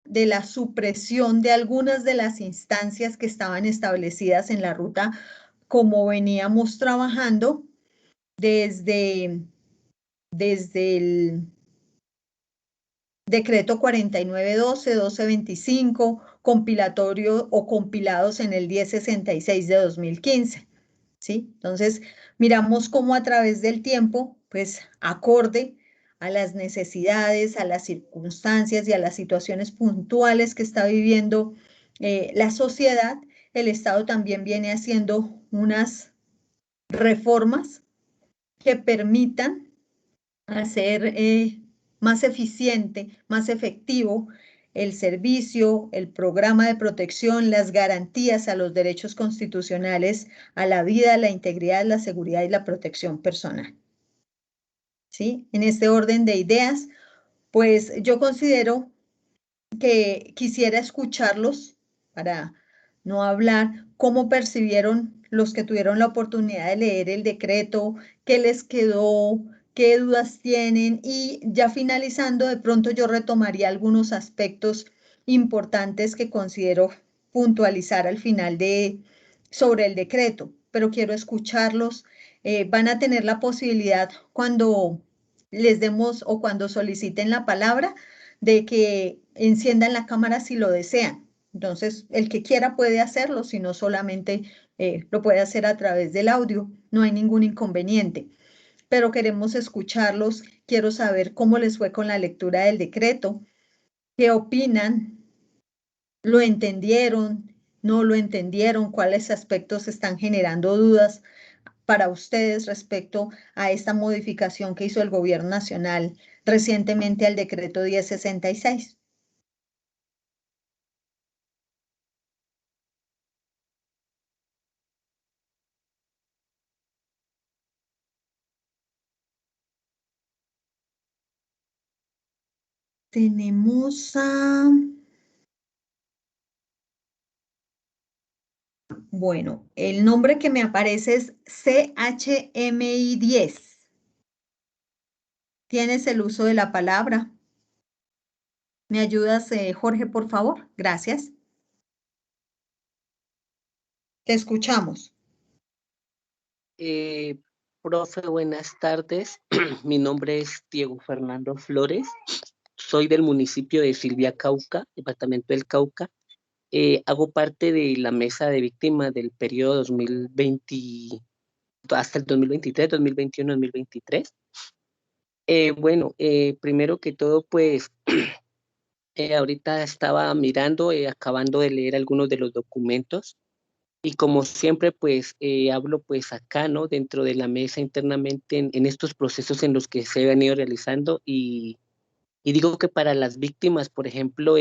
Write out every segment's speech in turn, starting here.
de la supresión de algunas de las instancias que estaban establecidas en la ruta, como veníamos trabajando desde el decreto 4912, 1225, compilatorio o compilados en el 1066 de 2015, ¿sí? Entonces, miramos cómo a través del tiempo, pues acorde a las necesidades, a las circunstancias y a las situaciones puntuales que está viviendo la sociedad, el Estado también viene haciendo unas reformas que permitan hacer más eficiente, más efectivo el servicio, el programa de protección, las garantías a los derechos constitucionales, a la vida, la integridad, la seguridad y la protección personal. ¿Sí? En este orden de ideas, pues yo considero que quisiera escucharlos para no hablar, cómo percibieron los que tuvieron la oportunidad de leer el decreto, qué les quedó, qué dudas tienen y ya finalizando, de pronto yo retomaría algunos aspectos importantes que considero puntualizar al final sobre el decreto, pero quiero escucharlos. Van a tener la posibilidad cuando les demos o cuando soliciten la palabra de que enciendan la cámara si lo desean. Entonces, el que quiera puede hacerlo, si no solamente lo puede hacer a través del audio, no hay ningún inconveniente. Pero queremos escucharlos, quiero saber cómo les fue con la lectura del decreto, qué opinan, lo entendieron, no lo entendieron, cuáles aspectos están generando dudas para ustedes respecto a esta modificación que hizo el Gobierno Nacional recientemente al decreto 1066. Tenemos a, bueno, el nombre que me aparece es CHMI10. Tienes el uso de la palabra. ¿Me ayudas, Jorge, por favor? Gracias. Te escuchamos. Eh, Profe, buenas tardes. Mi nombre es Diego Fernando Flores. Soy del municipio de Silvia, Cauca, departamento del Cauca. Hago parte de la mesa de víctimas del periodo 2020 hasta el 2023, 2021, 2023. Bueno, primero que todo, pues ahorita estaba mirando, acabando de leer algunos de los documentos. Y como siempre, pues hablo pues acá, ¿no? Dentro de la mesa internamente en estos procesos en los que se han ido realizando y digo que para las víctimas, por ejemplo,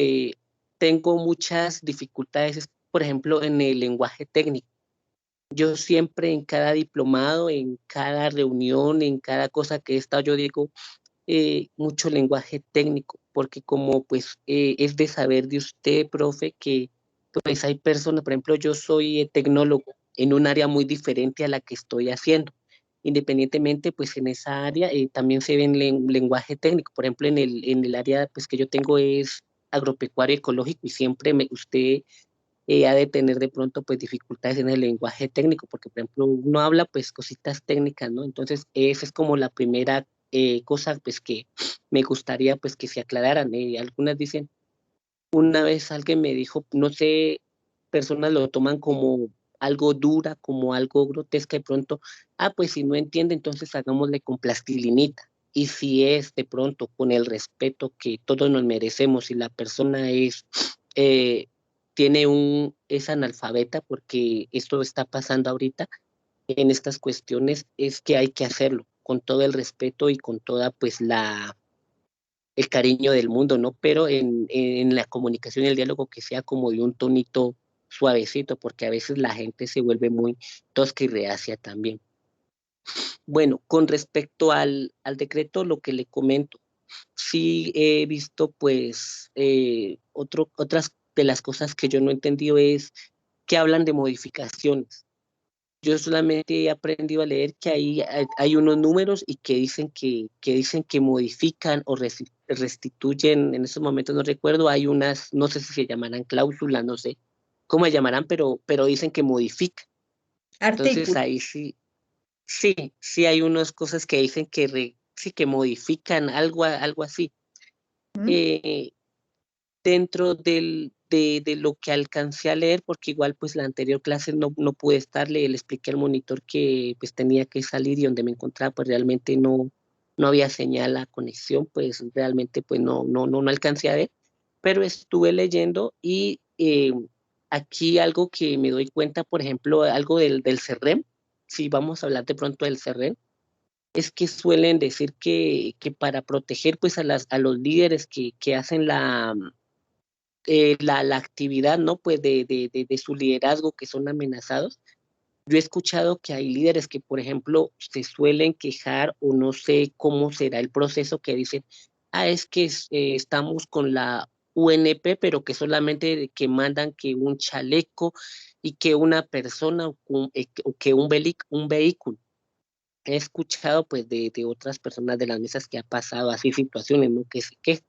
tengo muchas dificultades, por ejemplo, en el lenguaje técnico. Yo siempre en cada diplomado, en cada reunión, en cada cosa que he estado, yo digo mucho lenguaje técnico, porque como pues es de saber de usted, profe, que pues hay personas, por ejemplo, yo soy tecnólogo en un área muy diferente a la que estoy haciendo. Independientemente, pues en esa área también se ve en lenguaje técnico. Por ejemplo, en el área pues, que yo tengo es agropecuario ecológico y siempre usted ha de tener de pronto pues dificultades en el lenguaje técnico, porque por ejemplo uno habla pues cositas técnicas, ¿no? Entonces esa es como la primera cosa pues que me gustaría pues que se aclararan. Algunas dicen, una vez alguien me dijo, no sé, personas lo toman como algo dura, como algo grotesca de pronto, pues si no entiende, entonces hagámosle con plastilinita. Y si es de pronto con el respeto que todos nos merecemos y la persona eh, es analfabeta, porque esto está pasando ahorita en estas cuestiones, es que hay que hacerlo con todo el respeto y con toda pues el cariño del mundo, ¿no? Pero en la comunicación y el diálogo que sea como de un tonito suavecito, porque a veces la gente se vuelve muy tosca y reacia también. Bueno, con respecto al decreto, lo que le comento, sí he visto pues otras de las cosas que yo no he entendido es que hablan de modificaciones. yo solamente he aprendido a leer que hay unos números y que dicen que modifican o restituyen, en estos momentos no recuerdo, hay unas, no sé si se llamarán cláusulas, no sé cómo se llamarán, pero dicen que modifican. Entonces Artículo. ahí sí, sí hay unas cosas que dicen sí que modifican algo, algo así. ¿Mm? Eh, Dentro de lo que alcancé a leer, porque igual pues la anterior clase no pude estar, le expliqué al monitor que pues tenía que salir y donde me encontraba pues realmente no había señal a conexión, pues realmente pues no alcancé a ver, pero estuve leyendo y aquí algo que me doy cuenta, por ejemplo, algo del CERREM, si vamos a hablar de pronto del CERREM, es que suelen decir que para proteger pues a los líderes que hacen la actividad, ¿no? Pues de su liderazgo que son amenazados. Yo he escuchado que hay líderes que, por ejemplo, se suelen quejar o no sé cómo será el proceso que dicen, es que estamos con la UNP, pero que solamente que mandan que un chaleco y que una persona o que un vehículo. He escuchado pues de otras personas de las mesas que ha pasado así situaciones, ¿no? Que se quejan,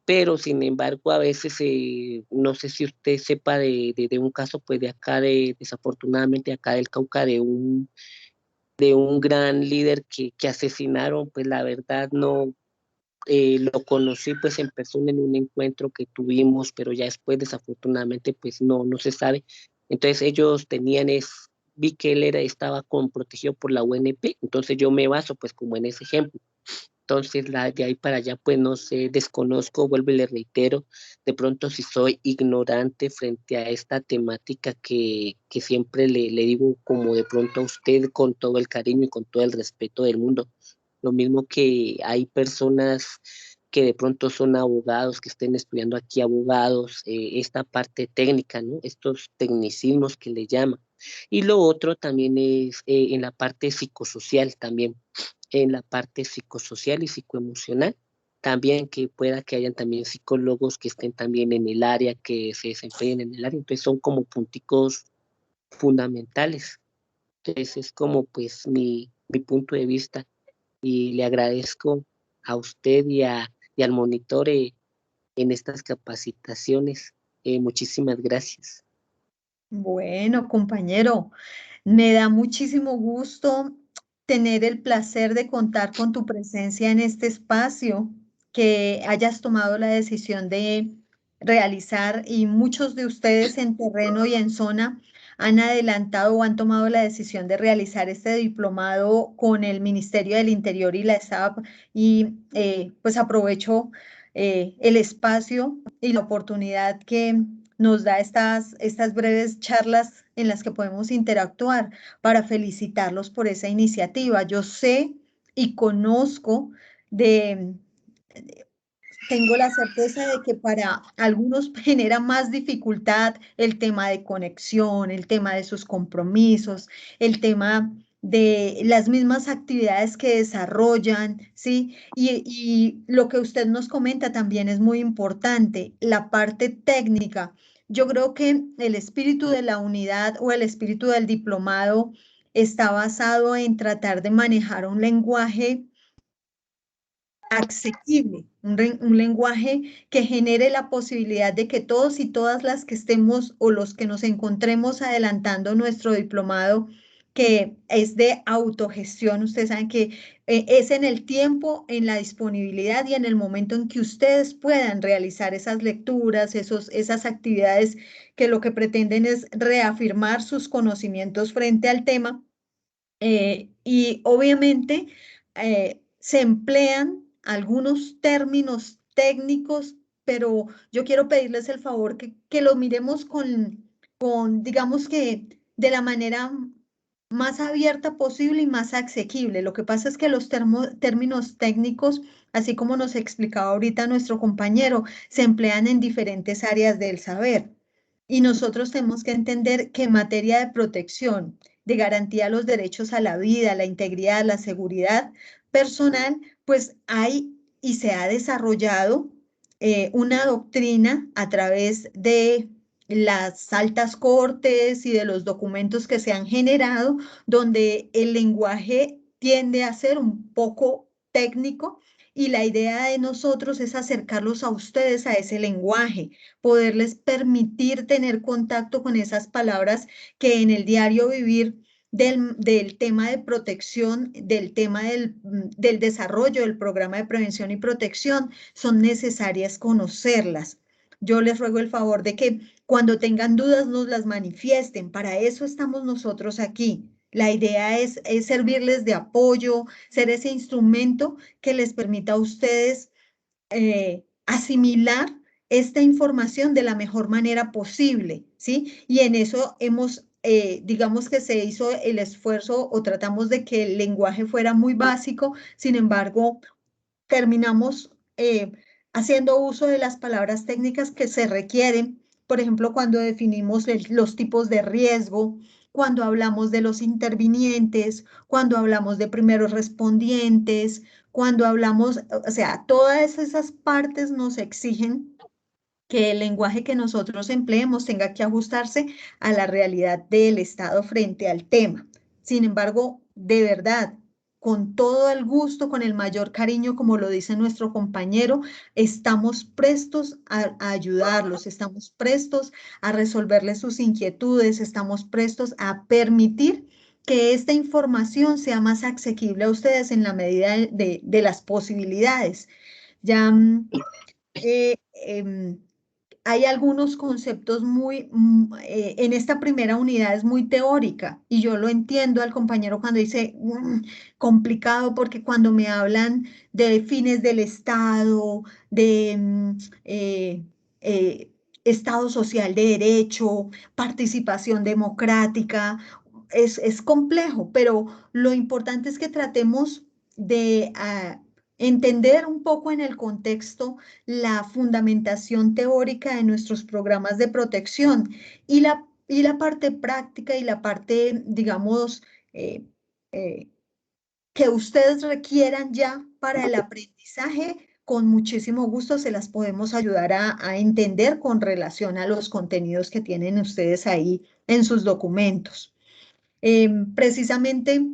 pero sin embargo a veces no sé si usted sepa de un caso pues de acá desafortunadamente acá del Cauca de un gran líder que asesinaron, pues la verdad no lo conocí pues en persona en un encuentro que tuvimos, pero ya después desafortunadamente pues no se sabe. Entonces ellos vi que estaba protegido por la UNP, entonces yo me baso pues como en ese ejemplo. Entonces, de ahí para allá, pues no sé, desconozco, vuelvo y le reitero, de pronto si soy ignorante frente a esta temática que siempre le digo como de pronto a usted con todo el cariño y con todo el respeto del mundo. Lo mismo que hay personas que de pronto son abogados, que estén estudiando aquí abogados, esta parte técnica, ¿no? Estos tecnicismos que le llaman. Y lo otro también es en la parte psicosocial también en la parte psicosocial y psicoemocional. También que pueda que hayan también psicólogos que estén también en el área, que se desempeñen en el área. Entonces son como punticos fundamentales. Entonces es como pues mi punto de vista y le agradezco a usted y al monitor en estas capacitaciones. Muchísimas gracias. Bueno, compañero, me da muchísimo gusto tener el placer de contar con tu presencia en este espacio, que hayas tomado la decisión de realizar y muchos de ustedes en terreno y en zona han adelantado o han tomado la decisión de realizar este diplomado con el Ministerio del Interior y la SAP y pues aprovecho el espacio y la oportunidad que nos da estas breves charlas en las que podemos interactuar para felicitarlos por esa iniciativa. Yo sé y conozco de, tengo la certeza de que para algunos genera más dificultad el tema de conexión, el tema de sus compromisos, el tema de las mismas actividades que desarrollan, ¿sí? Y lo que usted nos comenta también es muy importante, la parte técnica. Yo creo que el espíritu de la unidad o el espíritu del diplomado está basado en tratar de manejar un lenguaje asequible, un lenguaje que genere la posibilidad de que todos y todas las que estemos o los que nos encontremos adelantando nuestro diplomado, que es de autogestión, ustedes saben que es en el tiempo, en la disponibilidad y en el momento en que ustedes puedan realizar esas lecturas, esas actividades que lo que pretenden es reafirmar sus conocimientos frente al tema y obviamente se emplean algunos términos técnicos, pero yo quiero pedirles el favor que lo miremos digamos que de la manera más abierta posible y más asequible. Lo que pasa es que los términos técnicos, así como nos explicaba ahorita nuestro compañero, se emplean en diferentes áreas del saber. Y nosotros tenemos que entender que en materia de protección, de garantía de los derechos a la vida, la integridad, la seguridad personal, pues hay y se ha desarrollado una doctrina a través de las altas cortes y de los documentos que se han generado, donde el lenguaje tiende a ser un poco técnico y la idea de nosotros es acercarlos a ustedes a ese lenguaje, poderles permitir tener contacto con esas palabras que en el diario vivir del tema de protección, del tema del desarrollo del programa de prevención y protección, son necesarias conocerlas. Yo les ruego el favor de que cuando tengan dudas nos las manifiesten. Para eso estamos nosotros aquí. La idea es servirles de apoyo, ser ese instrumento que les permita a ustedes asimilar esta información de la mejor manera posible, ¿sí? Y en eso hemos, digamos que se hizo el esfuerzo o tratamos de que el lenguaje fuera muy básico, sin embargo, terminamos haciendo uso de las palabras técnicas que se requieren, por ejemplo, cuando definimos los tipos de riesgo, cuando hablamos de los intervinientes, cuando hablamos de primeros respondientes, cuando hablamos, o sea, todas esas partes nos exigen que el lenguaje que nosotros empleemos tenga que ajustarse a la realidad del Estado frente al tema. Sin embargo, de verdad, con todo el gusto, con el mayor cariño, como lo dice nuestro compañero, estamos prestos a ayudarlos, estamos prestos a resolverles sus inquietudes, estamos prestos a permitir que esta información sea más asequible a ustedes en la medida de las posibilidades. Ya eh, em, hay algunos conceptos en esta primera unidad es muy teórica y yo lo entiendo al compañero cuando dice complicado porque cuando me hablan de fines del Estado, de eh, Estado social de derecho, participación democrática, es complejo, pero lo importante es que tratemos de entender un poco en el contexto la fundamentación teórica de nuestros programas de protección y la parte práctica y la parte, digamos, eh, eh, que ustedes requieran ya para el aprendizaje, con muchísimo gusto se las podemos ayudar a entender con relación a los contenidos que tienen ustedes ahí en sus documentos. Precisamente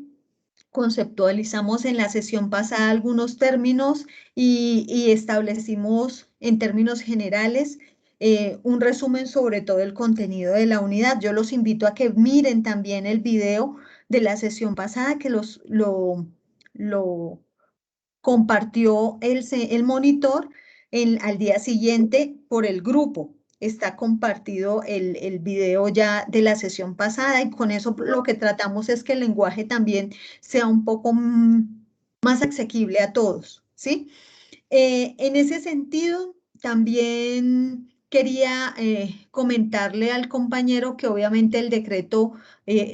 conceptualizamos en la sesión pasada algunos términos y establecimos en términos generales un resumen sobre todo el contenido de la unidad. Yo los invito a que miren también el video de la sesión pasada que lo compartió el monitor al día siguiente por el grupo. Está compartido el video ya de la sesión pasada y con eso lo que tratamos es que el lenguaje también sea un poco más asequible a todos, ¿sí? En ese sentido, también quería comentarle al compañero que obviamente el decreto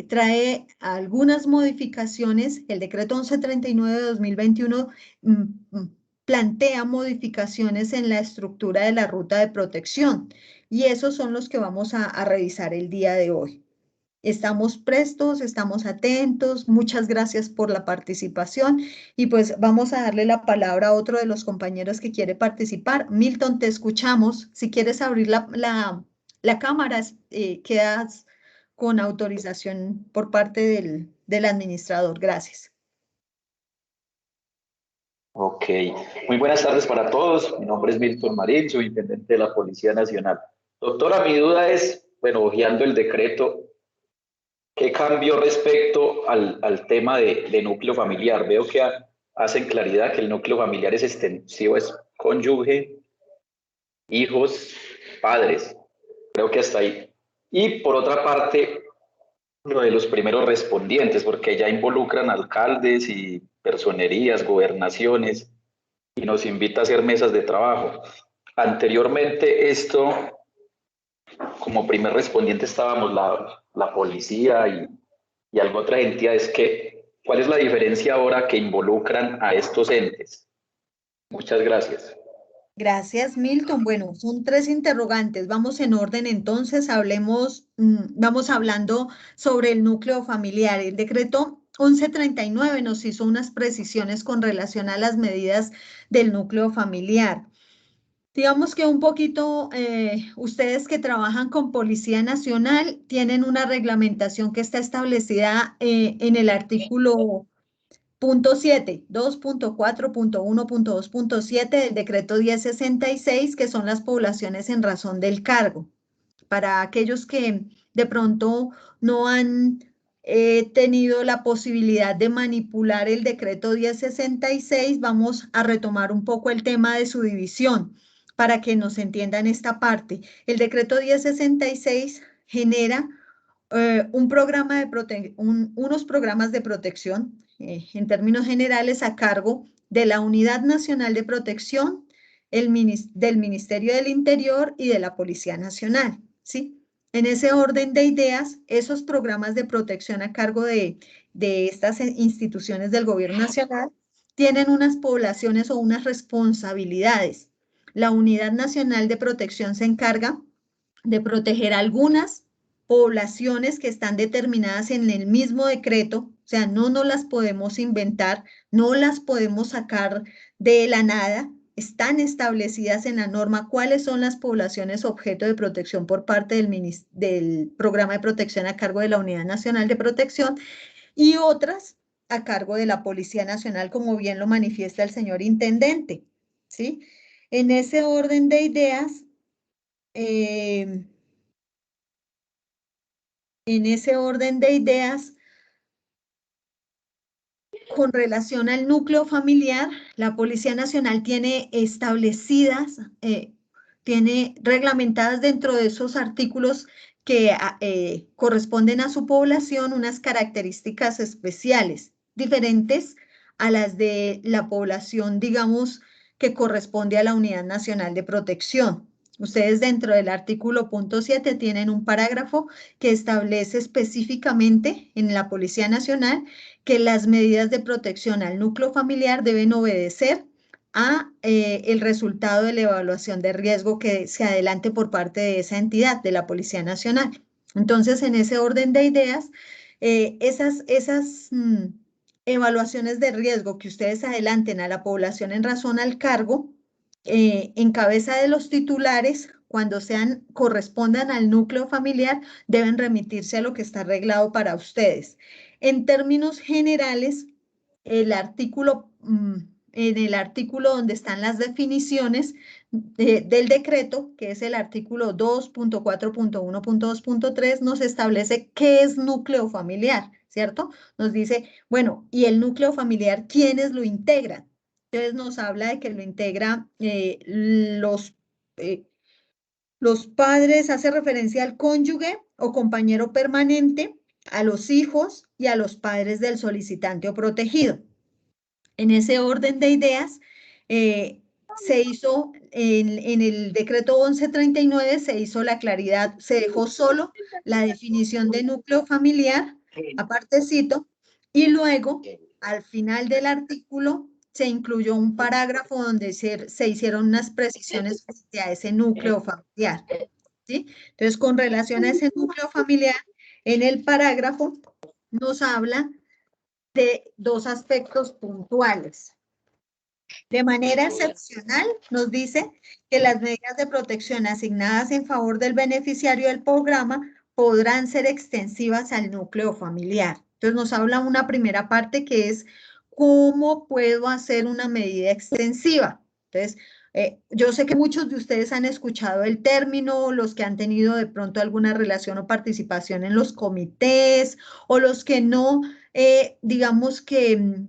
trae algunas modificaciones. El decreto 1139 de 2021 mm, mm, plantea modificaciones en la estructura de la ruta de protección y esos son los que vamos a revisar el día de hoy. Estamos prestos, estamos atentos. Muchas gracias por la participación y pues vamos a darle la palabra a otro de los compañeros que quiere participar. Milton, te escuchamos. Si quieres abrir la cámara, quedas con autorización por parte del administrador. Gracias. Ok, muy buenas tardes para todos. Mi nombre es Milton Marín, soy intendente de la Policía Nacional. Doctora, mi duda es, bueno, hojeando el decreto, ¿qué cambió respecto al tema de núcleo familiar? Veo que hacen claridad que el núcleo familiar es extensivo, es cónyuge, hijos, padres. Creo que hasta ahí. Y por otra parte, lo de los primeros respondientes, porque ya involucran alcaldes y personerías, gobernaciones, y nos invita a hacer mesas de trabajo. Anteriormente esto, como primer respondiente estábamos la policía y algunas otras entidades. ¿Cuál es la diferencia ahora que involucran a estos entes? Muchas gracias. Gracias, Milton. Bueno, son tres interrogantes. Vamos en orden entonces, vamos hablando sobre el núcleo familiar. El decreto 1139 nos hizo unas precisiones con relación a las medidas del núcleo familiar. Digamos que un poquito, ustedes que trabajan con Policía Nacional tienen una reglamentación que está establecida en el artículo punto 7, 2.4.1.2.7 del decreto 1066, que son las poblaciones en razón del cargo. Para aquellos que de pronto no han tenido la posibilidad de manipular el decreto 1066, vamos a retomar un poco el tema de su división para que nos entiendan esta parte. El decreto 1066 genera un programa de unos programas de protección, en términos generales, a cargo de la Unidad Nacional de Protección, del Ministerio del Interior y de la Policía Nacional, ¿sí? En ese orden de ideas, esos programas de protección a cargo de estas instituciones del Gobierno Nacional tienen unas poblaciones o unas responsabilidades. La Unidad Nacional de Protección se encarga de proteger algunas poblaciones que están determinadas en el mismo decreto, o sea, no nos las podemos inventar, no las podemos sacar de la nada, están establecidas en la norma cuáles son las poblaciones objeto de protección por parte del Programa de Protección a cargo de la Unidad Nacional de Protección y otras a cargo de la Policía Nacional, como bien lo manifiesta el señor intendente, ¿sí? En ese orden de ideas, con relación al núcleo familiar, la Policía Nacional tiene establecidas, tiene reglamentadas dentro de esos artículos que corresponden a su población unas características especiales, diferentes a las de la población, digamos, que corresponde a la Unidad Nacional de Protección. Ustedes dentro del artículo punto 7 tienen un parágrafo que establece específicamente en la Policía Nacional que las medidas de protección al núcleo familiar deben obedecer a el resultado de la evaluación de riesgo que se adelante por parte de esa entidad, de la Policía Nacional. Entonces, en ese orden de ideas, esas evaluaciones de riesgo que ustedes adelanten a la población en razón al cargo, en cabeza de los titulares, cuando correspondan al núcleo familiar, deben remitirse a lo que está arreglado para ustedes. En términos generales, en el artículo donde están las definiciones del decreto, que es el artículo 2.4.1.2.3, nos establece qué es núcleo familiar, ¿cierto? Nos dice, bueno, ¿y el núcleo familiar quiénes lo integran? Entonces nos habla de que lo integra los padres, hace referencia al cónyuge o compañero permanente, a los hijos y a los padres del solicitante o protegido. En ese orden de ideas, se hizo en el decreto 1139, se hizo la claridad, se dejó solo la definición de núcleo familiar, apartecito, y luego, al final del artículo, se incluyó un parágrafo donde se hicieron unas precisiones frente a ese núcleo familiar, ¿sí? Entonces, con relación a ese núcleo familiar, en el parágrafo nos habla de dos aspectos puntuales. De manera excepcional, nos dice que las medidas de protección asignadas en favor del beneficiario del programa podrán ser extensivas al núcleo familiar. Entonces, nos habla una primera parte que es cómo puedo hacer una medida extensiva. Entonces, yo sé que muchos de ustedes han escuchado el término, los que han tenido de pronto alguna relación o participación en los comités, o los que no, digamos que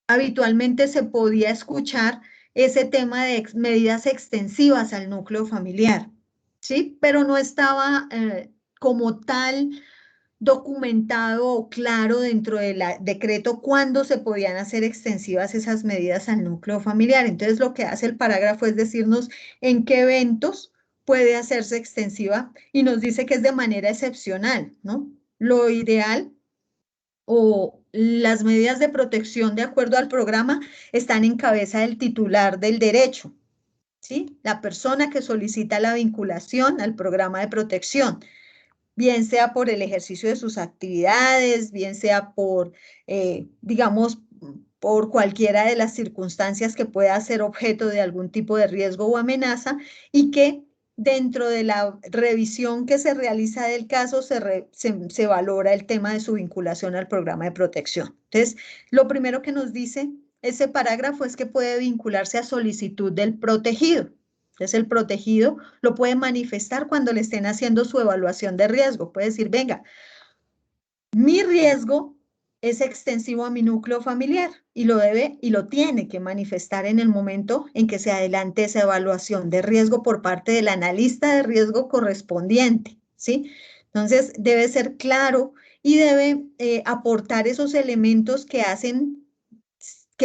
habitualmente se podía escuchar ese tema de medidas extensivas al núcleo familiar, ¿sí? Pero no estaba como tal documentado o claro dentro del decreto cuándo se podían hacer extensivas esas medidas al núcleo familiar. Entonces, lo que hace el parágrafo es decirnos en qué eventos puede hacerse extensiva y nos dice que es de manera excepcional, ¿no? Lo ideal o las medidas de protección de acuerdo al programa están en cabeza del titular del derecho, ¿sí? La persona que solicita la vinculación al programa de protección, bien sea por el ejercicio de sus actividades, bien sea por, digamos, por cualquiera de las circunstancias que pueda ser objeto de algún tipo de riesgo o amenaza, y que dentro de la revisión que se realiza del caso se valora el tema de su vinculación al programa de protección. Entonces, lo primero que nos dice ese parágrafo es que puede vincularse a solicitud del protegido. Entonces, el protegido lo puede manifestar cuando le estén haciendo su evaluación de riesgo. Puede decir, venga, mi riesgo es extensivo a mi núcleo familiar, y lo tiene que manifestar en el momento en que se adelante esa evaluación de riesgo por parte del analista de riesgo correspondiente, ¿sí? Entonces, debe ser claro y debe aportar esos elementos que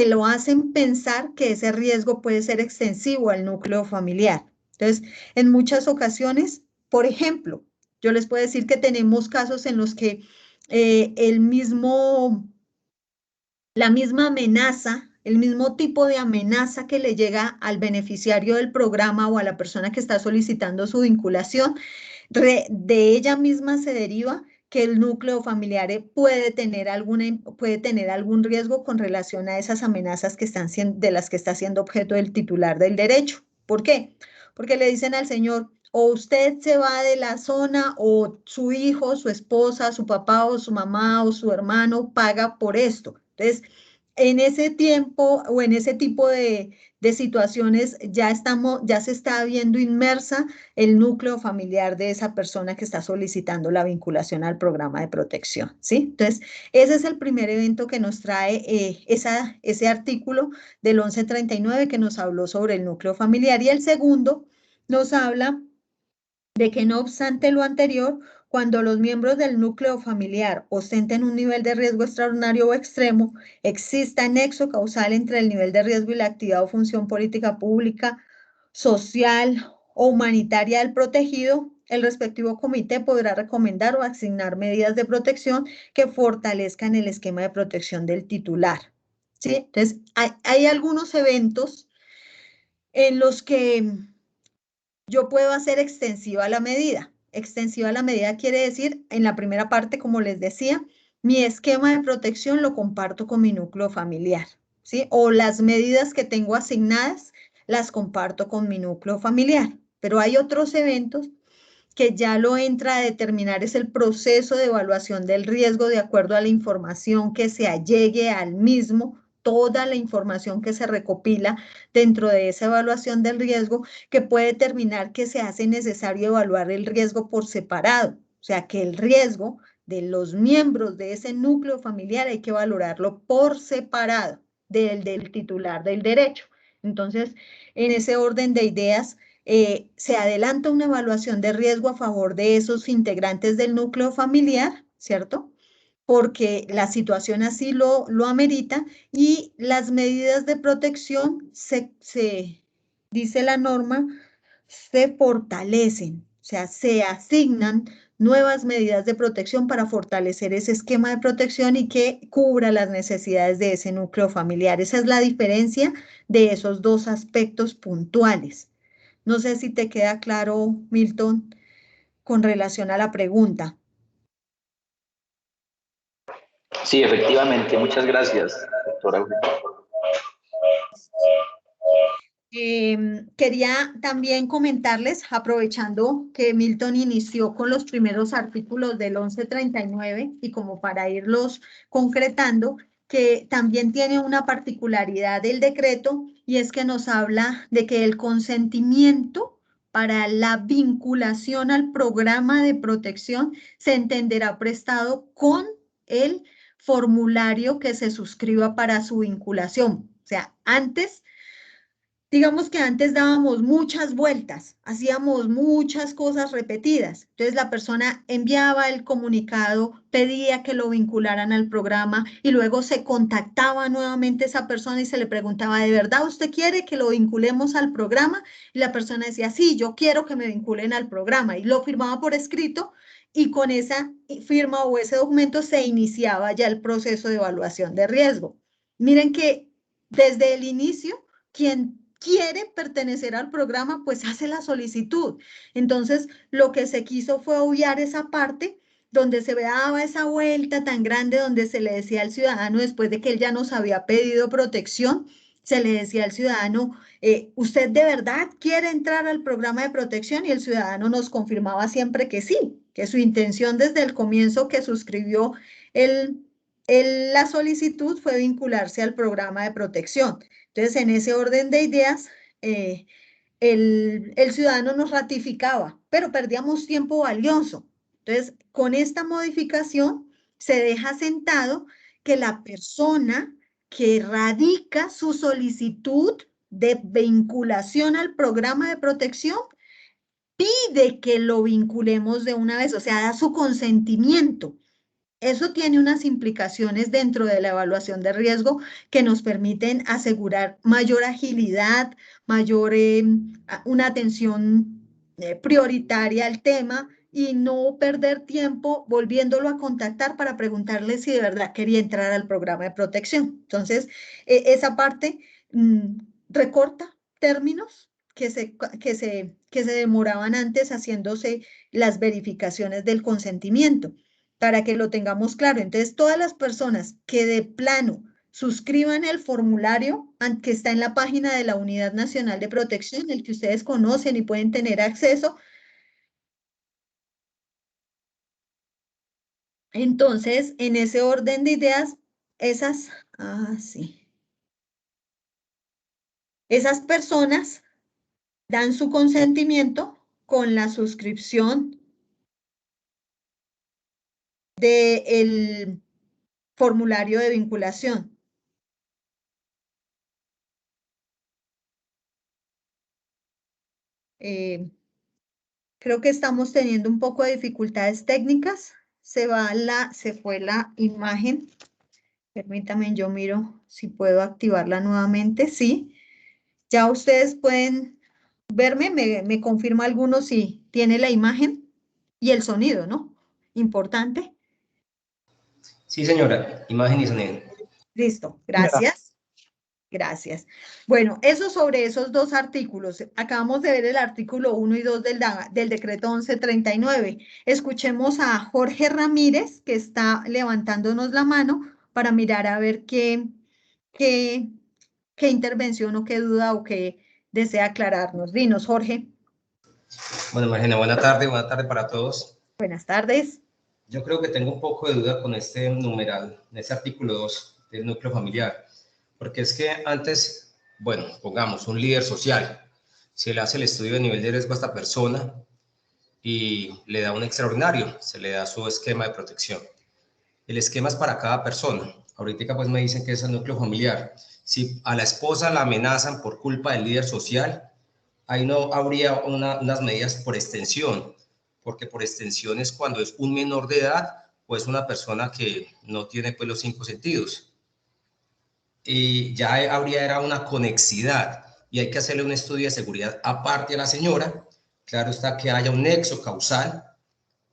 lo hacen pensar que ese riesgo puede ser extensivo al núcleo familiar. Entonces, en muchas ocasiones, por ejemplo, yo les puedo decir que tenemos casos en los que la misma amenaza, el mismo tipo de amenaza que le llega al beneficiario del programa o a la persona que está solicitando su vinculación, de ella misma se deriva que el núcleo familiar puede tener algún riesgo con relación a esas amenazas de las que está siendo objeto el titular del derecho. ¿Por qué? Porque le dicen al señor, o usted se va de la zona, o su hijo, su esposa, su papá o su mamá o su hermano paga por esto. Entonces, en ese tiempo o en ese tipo de situaciones ya se está viendo inmersa el núcleo familiar de esa persona que está solicitando la vinculación al programa de protección, ¿sí? Entonces, ese es el primer evento que nos trae ese artículo del 1139 que nos habló sobre el núcleo familiar, y el segundo nos habla de que no obstante lo anterior, cuando los miembros del núcleo familiar ostenten un nivel de riesgo extraordinario o extremo, exista nexo causal entre el nivel de riesgo y la actividad o función política pública, social o humanitaria del protegido, el respectivo comité podrá recomendar o asignar medidas de protección que fortalezcan el esquema de protección del titular, ¿sí? Entonces, hay algunos eventos en los que yo puedo hacer extensiva la medida. Extensiva la medida quiere decir, en la primera parte, como les decía, mi esquema de protección lo comparto con mi núcleo familiar, ¿sí? O las medidas que tengo asignadas las comparto con mi núcleo familiar. Pero hay otros eventos que ya lo entra a determinar es el proceso de evaluación del riesgo de acuerdo a la información que se allegue al mismo, toda la información que se recopila dentro de esa evaluación del riesgo, que puede determinar que se hace necesario evaluar el riesgo por separado. O sea, que el riesgo de los miembros de ese núcleo familiar hay que valorarlo por separado del titular del derecho. Entonces, en ese orden de ideas, se adelanta una evaluación de riesgo a favor de esos integrantes del núcleo familiar, ¿cierto? Porque la situación así lo amerita, y las medidas de protección, dice la norma, se fortalecen, o sea, se asignan nuevas medidas de protección para fortalecer ese esquema de protección y que cubra las necesidades de ese núcleo familiar. Esa es la diferencia de esos dos aspectos puntuales. No sé si te queda claro, Milton, con relación a la pregunta. Sí, efectivamente. Muchas gracias, doctora. Quería también comentarles, aprovechando que Milton inició con los primeros artículos del 1139 y como para irlos concretando, que también tiene una particularidad del decreto, y es que nos habla de que el consentimiento para la vinculación al programa de protección se entenderá prestado con el formulario que se suscriba para su vinculación. O sea, digamos que antes dábamos muchas vueltas, hacíamos muchas cosas repetidas. Entonces la persona enviaba el comunicado, pedía que lo vincularan al programa, y luego se contactaba nuevamente esa persona y se le preguntaba, ¿de verdad usted quiere que lo vinculemos al programa? Y la persona decía, sí, yo quiero que me vinculen al programa, y lo firmaba por escrito, y con esa firma o ese documento se iniciaba ya el proceso de evaluación de riesgo. Miren que desde el inicio, quien quiere pertenecer al programa, pues hace la solicitud. Entonces, lo que se quiso fue obviar esa parte donde se daba esa vuelta tan grande donde se le decía al ciudadano, después de que él ya nos había pedido protección, se le decía al ciudadano, ¿usted de verdad quiere entrar al programa de protección? Y el ciudadano nos confirmaba siempre que sí, que su intención desde el comienzo que suscribió la solicitud fue vincularse al programa de protección. Entonces, en ese orden de ideas, el ciudadano nos ratificaba, pero perdíamos tiempo valioso. Entonces, con esta modificación se deja sentado que la persona que radica su solicitud de vinculación al programa de protección pide que lo vinculemos de una vez, o sea, da su consentimiento. Eso tiene unas implicaciones dentro de la evaluación de riesgo que nos permiten asegurar mayor agilidad, mayor una atención prioritaria al tema y no perder tiempo volviéndolo a contactar para preguntarle si de verdad quería entrar al programa de protección. Entonces, esa parte recorta términos que se demoraban antes haciéndose las verificaciones del consentimiento, para que lo tengamos claro. Entonces, todas las personas que de plano suscriban el formulario que está en la página de la Unidad Nacional de Protección, el que ustedes conocen y pueden tener acceso, entonces, en ese orden de ideas, esas personas dan su consentimiento con la suscripción del formulario de vinculación. Creo que estamos teniendo un poco de dificultades técnicas. Se fue la imagen. Permítanme, yo miro si puedo activarla nuevamente. Sí, ya ustedes pueden verme. Me confirma alguno si tiene la imagen y el sonido, ¿no? Importante. Sí, señora, imagen y sonido. Listo, gracias. Gracias. Bueno, eso sobre esos dos artículos. Acabamos de ver el artículo 1 y 2 del decreto 1139. Escuchemos a Jorge Ramírez, que está levantándonos la mano para mirar a ver qué intervención o qué duda o qué desea aclararnos. Dinos, Jorge. Bueno, Magdalena, buena tarde para todos. Buenas tardes. Yo creo que tengo un poco de duda con este numeral, en este artículo 2 del núcleo familiar, porque es que antes, bueno, pongamos un líder social, se le hace el estudio de nivel de riesgo a esta persona y le da un extraordinario, se le da su esquema de protección. El esquema es para cada persona. Ahorita pues me dicen que es el núcleo familiar. Si a la esposa la amenazan por culpa del líder social, ahí no habría unas medidas por extensión, porque por extensión es cuando es un menor de edad o es una persona que no tiene pues los 5 sentidos. Y ya era una conexidad y hay que hacerle un estudio de seguridad aparte a la señora. Claro está que haya un nexo causal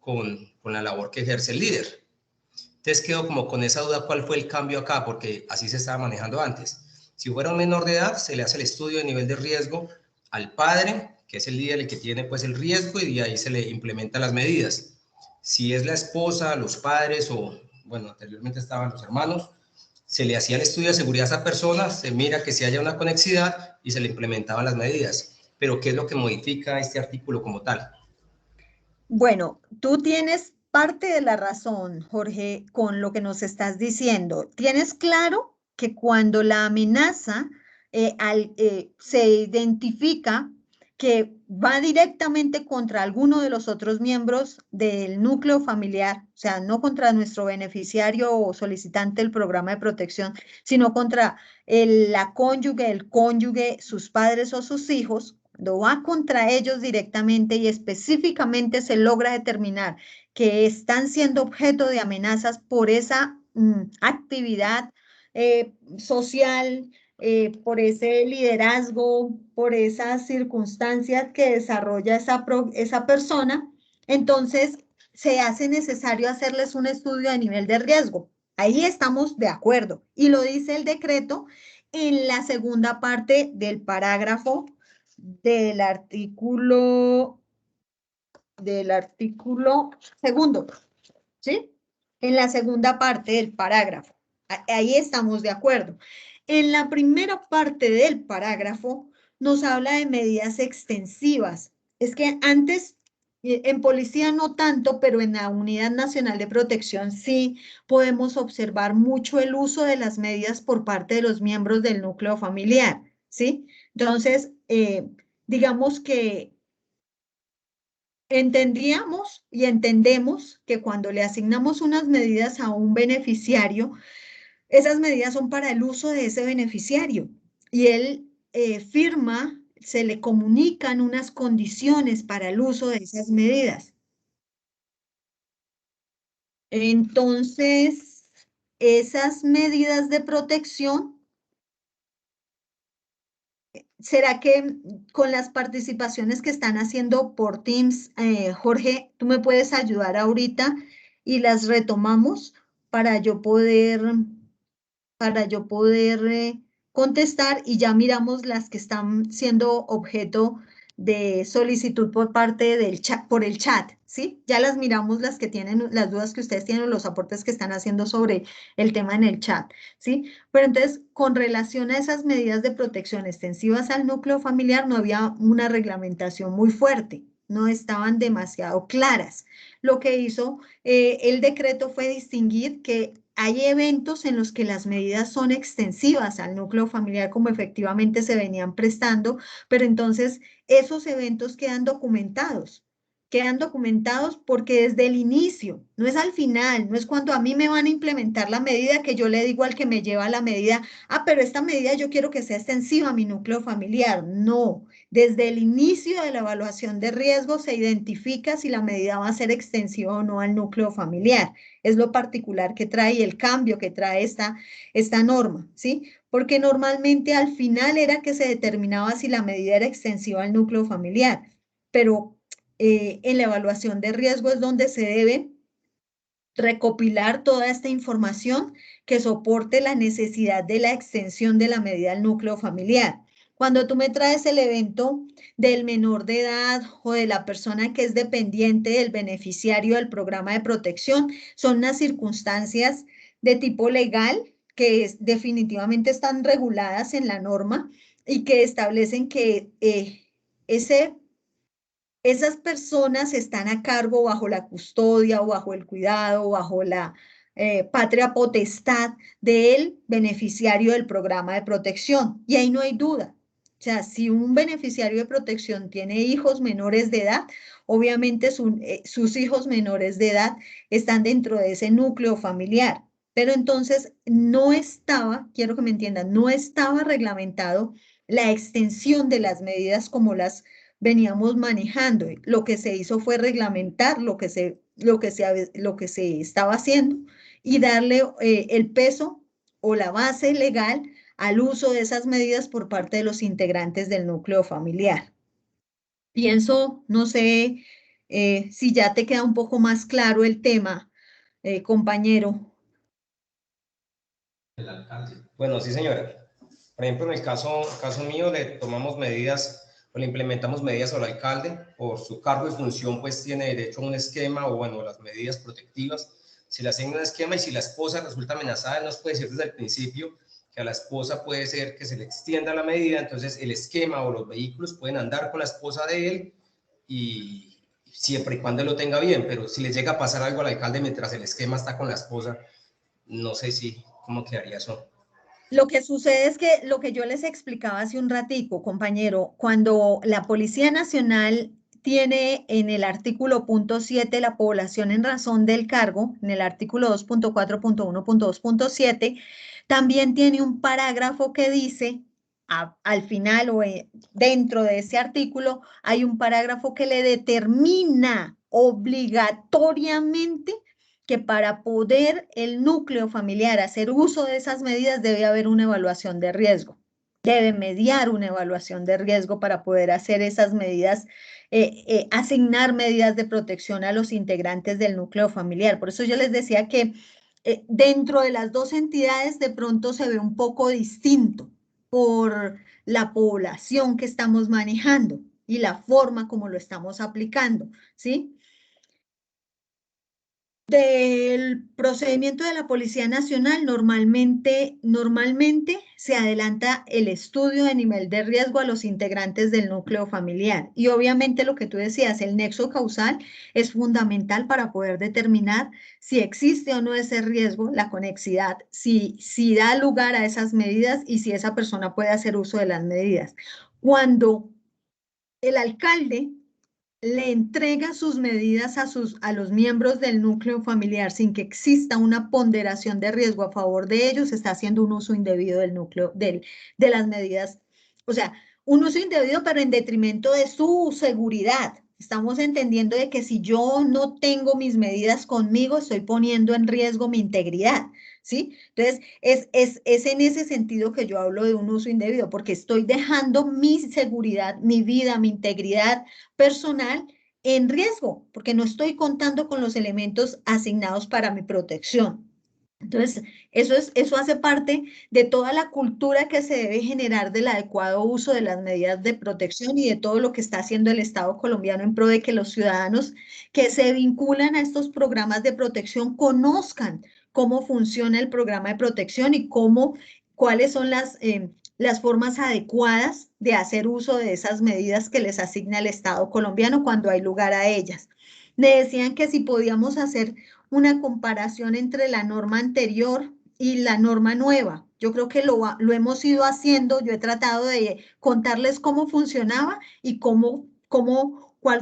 con la labor que ejerce el líder. Entonces quedo como con esa duda, ¿cuál fue el cambio acá? Porque así se estaba manejando antes. Si fuera un menor de edad, se le hace el estudio de nivel de riesgo al padre, que es el líder el que tiene pues el riesgo, y de ahí se le implementan las medidas. Si es la esposa, los padres o, bueno, anteriormente estaban los hermanos, se le hacía el estudio de seguridad a esa persona, se mira que si haya una conexidad y se le implementaban las medidas. Pero ¿qué es lo que modifica este artículo como tal? Bueno, tú tienes parte de la razón, Jorge, con lo que nos estás diciendo. Tienes claro que cuando la amenaza se identifica que va directamente contra alguno de los otros miembros del núcleo familiar, o sea, no contra nuestro beneficiario o solicitante del programa de protección, sino contra la cónyuge, el cónyuge, sus padres o sus hijos, cuando va contra ellos directamente y específicamente se logra determinar que están siendo objeto de amenazas por esa actividad social, por ese liderazgo, por esas circunstancias que desarrolla esa persona, entonces se hace necesario hacerles un estudio de nivel de riesgo. Ahí estamos de acuerdo. Y lo dice el decreto en la segunda parte del parágrafo del artículo segundo. ¿sí? En la segunda parte del parágrafo. Ahí estamos de acuerdo. En la primera parte del parágrafo nos habla de medidas extensivas. Es que antes, en policía no tanto, pero en la Unidad Nacional de Protección sí podemos observar mucho el uso de las medidas por parte de los miembros del núcleo familiar, ¿sí? Entonces, digamos que entendíamos y entendemos que cuando le asignamos unas medidas a un beneficiario, esas medidas son para el uso de ese beneficiario y él firma, se le comunican unas condiciones para el uso de esas medidas. Entonces, esas medidas de protección, ¿será que con las participaciones que están haciendo por Teams, Jorge, tú me puedes ayudar ahorita y las retomamos para yo poder, contestar y ya miramos las que están siendo objeto de solicitud por parte del chat, por el chat, ¿sí? Ya las miramos las que tienen, las dudas que ustedes tienen, los aportes que están haciendo sobre el tema en el chat, ¿sí? Pero entonces, con relación a esas medidas de protección extensivas al núcleo familiar, no había una reglamentación muy fuerte, no estaban demasiado claras. Lo que hizo el decreto fue distinguir que hay eventos en los que las medidas son extensivas al núcleo familiar como efectivamente se venían prestando, pero entonces esos eventos quedan documentados porque desde el inicio, no es al final, no es cuando a mí me van a implementar la medida que yo le digo al que me lleva la medida, pero esta medida yo quiero que sea extensiva a mi núcleo familiar. No, desde el inicio de la evaluación de riesgo se identifica si la medida va a ser extensiva o no al núcleo familiar. Es lo particular que trae el cambio que trae esta norma, ¿sí? Porque normalmente al final era que se determinaba si la medida era extensiva al núcleo familiar, pero en la evaluación de riesgo es donde se debe recopilar toda esta información que soporte la necesidad de la extensión de la medida al núcleo familiar. Cuando tú me traes el evento del menor de edad o de la persona que es dependiente del beneficiario del programa de protección, son unas circunstancias de tipo legal que definitivamente están reguladas en la norma y que establecen que esas personas están a cargo bajo la custodia o bajo el cuidado o bajo la patria potestad del beneficiario del programa de protección. Y ahí no hay duda. O sea, si un beneficiario de protección tiene hijos menores de edad, obviamente sus hijos menores de edad están dentro de ese núcleo familiar. Pero entonces no estaba, quiero que me entiendan, no estaba reglamentado la extensión de las medidas como las veníamos manejando. Lo que se hizo fue reglamentar lo que se estaba haciendo y darle el peso o la base legal al uso de esas medidas por parte de los integrantes del núcleo familiar. Pienso, no sé si ya te queda un poco más claro el tema, compañero. Bueno, sí, señora. Por ejemplo, en el caso mío, le tomamos medidas o le implementamos medidas al alcalde. Por su cargo y función, pues tiene derecho a un esquema o, bueno, las medidas protectivas. Se le asigna un esquema y si la esposa resulta amenazada, él nos puede decir desde el principio que a la esposa puede ser que se le extienda la medida, entonces el esquema o los vehículos pueden andar con la esposa de él y siempre y cuando él lo tenga bien, pero si le llega a pasar algo al alcalde mientras el esquema está con la esposa, no sé cómo quedaría eso. Lo que sucede es que lo que yo les explicaba hace un ratico, compañero, cuando la Policía Nacional tiene en el artículo punto 7 la población en razón del cargo, en el artículo 2.4.1.2.7, también tiene un parágrafo que dice, al final o dentro de ese artículo, hay un parágrafo que le determina obligatoriamente que para poder el núcleo familiar hacer uso de esas medidas debe haber una evaluación de riesgo. Debe mediar una evaluación de riesgo para poder hacer esas medidas, asignar medidas de protección a los integrantes del núcleo familiar. Por eso yo les decía que dentro de las dos entidades de pronto se ve un poco distinto por la población que estamos manejando y la forma como lo estamos aplicando, ¿sí? Del procedimiento de la Policía Nacional, normalmente se adelanta el estudio de nivel de riesgo a los integrantes del núcleo familiar. Y obviamente lo que tú decías, el nexo causal es fundamental para poder determinar si existe o no ese riesgo, la conexidad, si da lugar a esas medidas y si esa persona puede hacer uso de las medidas. Cuando el alcalde le entrega sus medidas a los miembros del núcleo familiar sin que exista una ponderación de riesgo a favor de ellos, está haciendo un uso indebido del núcleo, de las medidas. O sea, un uso indebido, pero en detrimento de su seguridad. Estamos entendiendo de que si yo no tengo mis medidas conmigo, estoy poniendo en riesgo mi integridad, ¿sí? Entonces, es en ese sentido que yo hablo de un uso indebido, porque estoy dejando mi seguridad, mi vida, mi integridad personal en riesgo, porque no estoy contando con los elementos asignados para mi protección. Entonces, eso hace parte de toda la cultura que se debe generar del adecuado uso de las medidas de protección y de todo lo que está haciendo el Estado colombiano en pro de que los ciudadanos que se vinculan a estos programas de protección conozcan cómo funciona el programa de protección y cuáles son las formas adecuadas de hacer uso de esas medidas que les asigna el Estado colombiano cuando hay lugar a ellas. Me decían que si podíamos hacer una comparación entre la norma anterior y la norma nueva. Yo creo que lo hemos ido haciendo, yo he tratado de contarles cómo funcionaba y cuál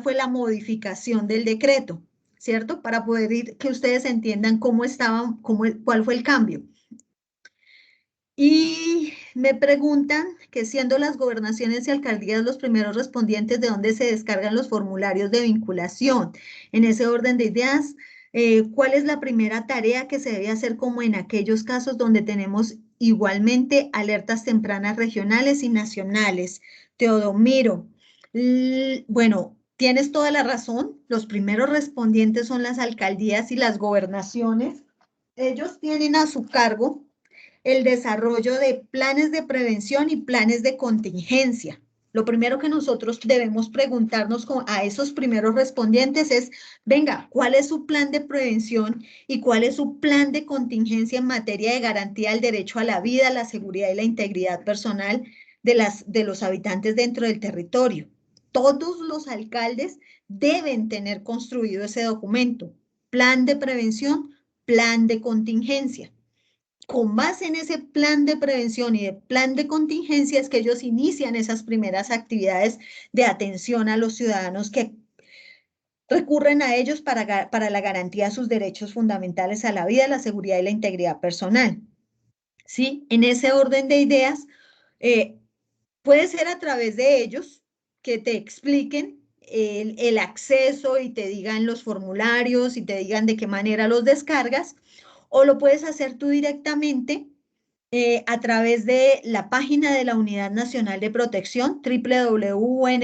fue la modificación del decreto, ¿cierto? Para poder que ustedes entiendan cuál fue el cambio. Y me preguntan que siendo las gobernaciones y alcaldías los primeros respondientes, ¿de dónde se descargan los formularios de vinculación? En ese orden de ideas, ¿cuál es la primera tarea que se debe hacer como en aquellos casos donde tenemos igualmente alertas tempranas regionales y nacionales? Teodomiro, bueno, tienes toda la razón. Los primeros respondientes son las alcaldías y las gobernaciones. Ellos tienen a su cargo el desarrollo de planes de prevención y planes de contingencia. Lo primero que nosotros debemos preguntarnos a esos primeros respondientes es, venga, ¿cuál es su plan de prevención y cuál es su plan de contingencia en materia de garantía del derecho a la vida, la seguridad y la integridad personal de los habitantes dentro del territorio? Todos los alcaldes deben tener construido ese documento, plan de prevención, plan de contingencia. Con base en ese plan de prevención y de plan de contingencia es que ellos inician esas primeras actividades de atención a los ciudadanos que recurren a ellos para la garantía de sus derechos fundamentales a la vida, la seguridad y la integridad personal. ¿Sí? En ese orden de ideas, puede ser a través de ellos que te expliquen el acceso y te digan los formularios y te digan de qué manera los descargas, o lo puedes hacer tú directamente a través de la página de la Unidad Nacional de Protección, www.unp.gov.co.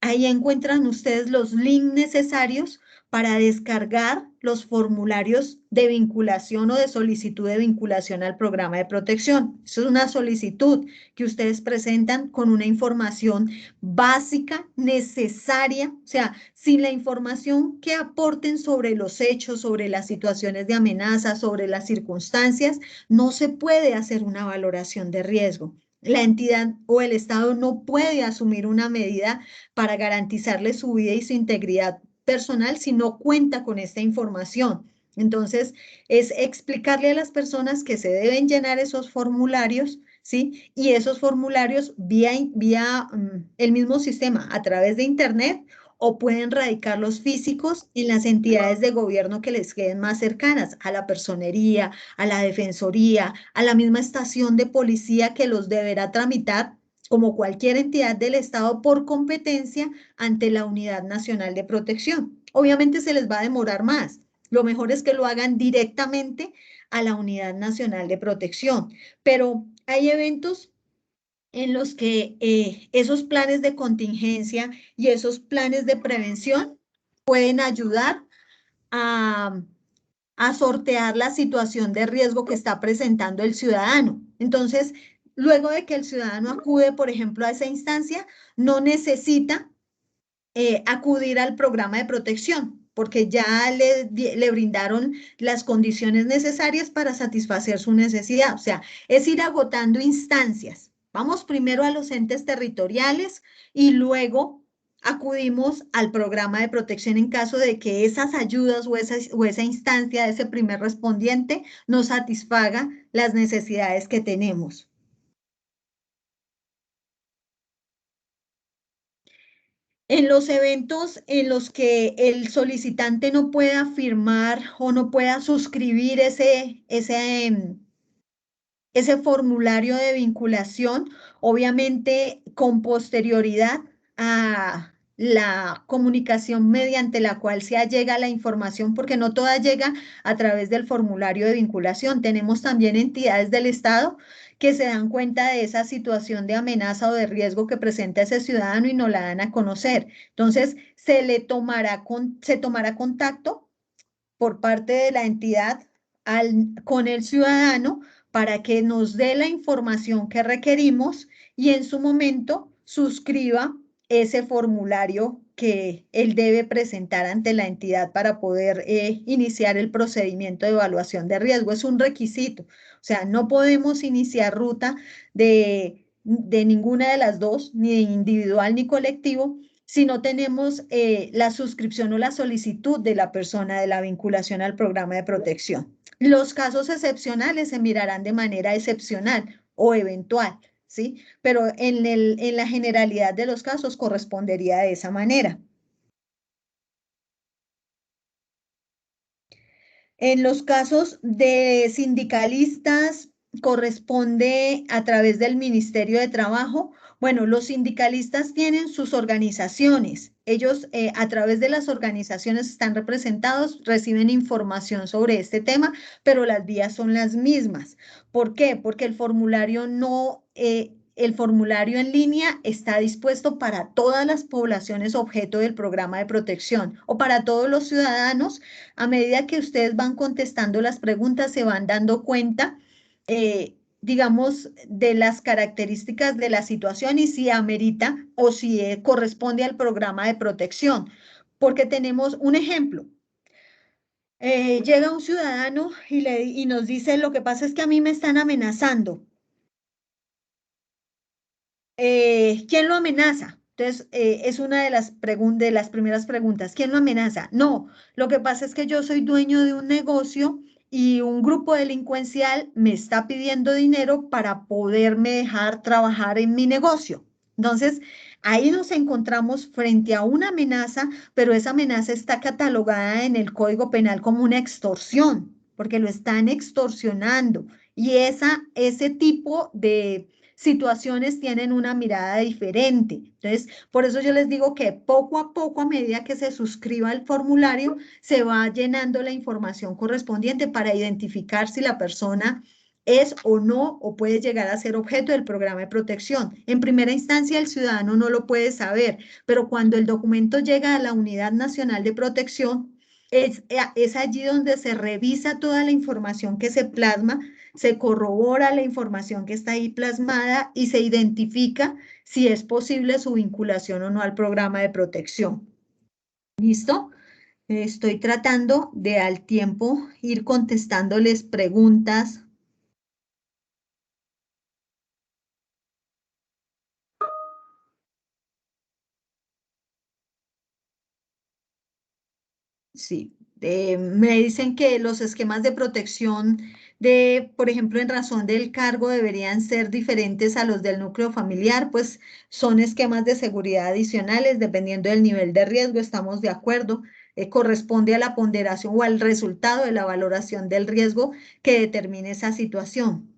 Ahí encuentran ustedes los links necesarios para descargar los formularios de vinculación o de solicitud de vinculación al programa de protección. Eso es una solicitud que ustedes presentan con una información básica, necesaria, o sea, sin la información que aporten sobre los hechos, sobre las situaciones de amenaza, sobre las circunstancias, no se puede hacer una valoración de riesgo. La entidad o el Estado no puede asumir una medida para garantizarle su vida y su integridad personal si no cuenta con esta información. Entonces, es explicarle a las personas que se deben llenar esos formularios, ¿sí? Y esos formularios vía el mismo sistema, a través de Internet, o pueden radicarlos físicos en las entidades de gobierno que les queden más cercanas, a la personería, a la defensoría, a la misma estación de policía que los deberá tramitar como cualquier entidad del Estado por competencia ante la Unidad Nacional de Protección. Obviamente se les va a demorar más. Lo mejor es que lo hagan directamente a la Unidad Nacional de Protección, pero hay eventos en los que esos planes de contingencia y esos planes de prevención pueden ayudar a sortear la situación de riesgo que está presentando el ciudadano. Entonces, luego de que el ciudadano acude, por ejemplo, a esa instancia, no necesita acudir al programa de protección, porque ya le brindaron las condiciones necesarias para satisfacer su necesidad. O sea, es ir agotando instancias. Vamos primero a los entes territoriales y luego acudimos al programa de protección en caso de que esas ayudas o esa instancia de ese primer respondiente no satisfaga las necesidades que tenemos. En los eventos en los que el solicitante no pueda firmar o no pueda suscribir ese formulario de vinculación, obviamente con posterioridad a la comunicación mediante la cual se allega la información, porque no toda llega a través del formulario de vinculación. Tenemos también entidades del Estado que se dan cuenta de esa situación de amenaza o de riesgo que presenta ese ciudadano y no la dan a conocer. Entonces, se tomará contacto por parte de la entidad con el ciudadano para que nos dé la información que requerimos y en su momento suscriba ese formulario que él debe presentar ante la entidad para poder iniciar el procedimiento de evaluación de riesgo. Es un requisito. O sea, no podemos iniciar ruta de ninguna de las dos, ni individual ni colectivo, si no tenemos la suscripción o la solicitud de la persona de la vinculación al programa de protección. Los casos excepcionales se mirarán de manera excepcional o eventual, ¿sí? Pero en la generalidad de los casos correspondería de esa manera. En los casos de sindicalistas corresponde a través del Ministerio de Trabajo. Bueno, los sindicalistas tienen sus organizaciones. Ellos a través de las organizaciones están representados, reciben información sobre este tema, pero las vías son las mismas. ¿Por qué? Porque el formulario el formulario en línea está dispuesto para todas las poblaciones objeto del programa de protección o para todos los ciudadanos. A medida que ustedes van contestando las preguntas, se van dando cuenta, digamos, de las características de la situación y si amerita o si corresponde al programa de protección. Porque tenemos un ejemplo. Llega un ciudadano y nos dice, lo que pasa es que a mí me están amenazando. ¿Quién lo amenaza? Entonces, es una de las primeras preguntas. ¿Quién lo amenaza? No, lo que pasa es que yo soy dueño de un negocio y un grupo delincuencial me está pidiendo dinero para poderme dejar trabajar en mi negocio. Entonces, ahí nos encontramos frente a una amenaza, pero esa amenaza está catalogada en el Código Penal como una extorsión, porque lo están extorsionando. Y ese tipo de situaciones tienen una mirada diferente. Entonces, por eso yo les digo que poco a poco, a medida que se suscriba el formulario, se va llenando la información correspondiente para identificar si la persona es o no, o puede llegar a ser objeto del programa de protección. En primera instancia, el ciudadano no lo puede saber, pero cuando el documento llega a la Unidad Nacional de Protección, es allí donde se revisa toda la información que se plasma, se corrobora la información que está ahí plasmada y se identifica si es posible su vinculación o no al programa de protección. ¿Listo? Estoy tratando de al tiempo ir contestándoles preguntas. Sí, me dicen que los esquemas de protección por ejemplo, en razón del cargo deberían ser diferentes a los del núcleo familiar, pues son esquemas de seguridad adicionales dependiendo del nivel de riesgo, estamos de acuerdo, corresponde a la ponderación o al resultado de la valoración del riesgo que determine esa situación.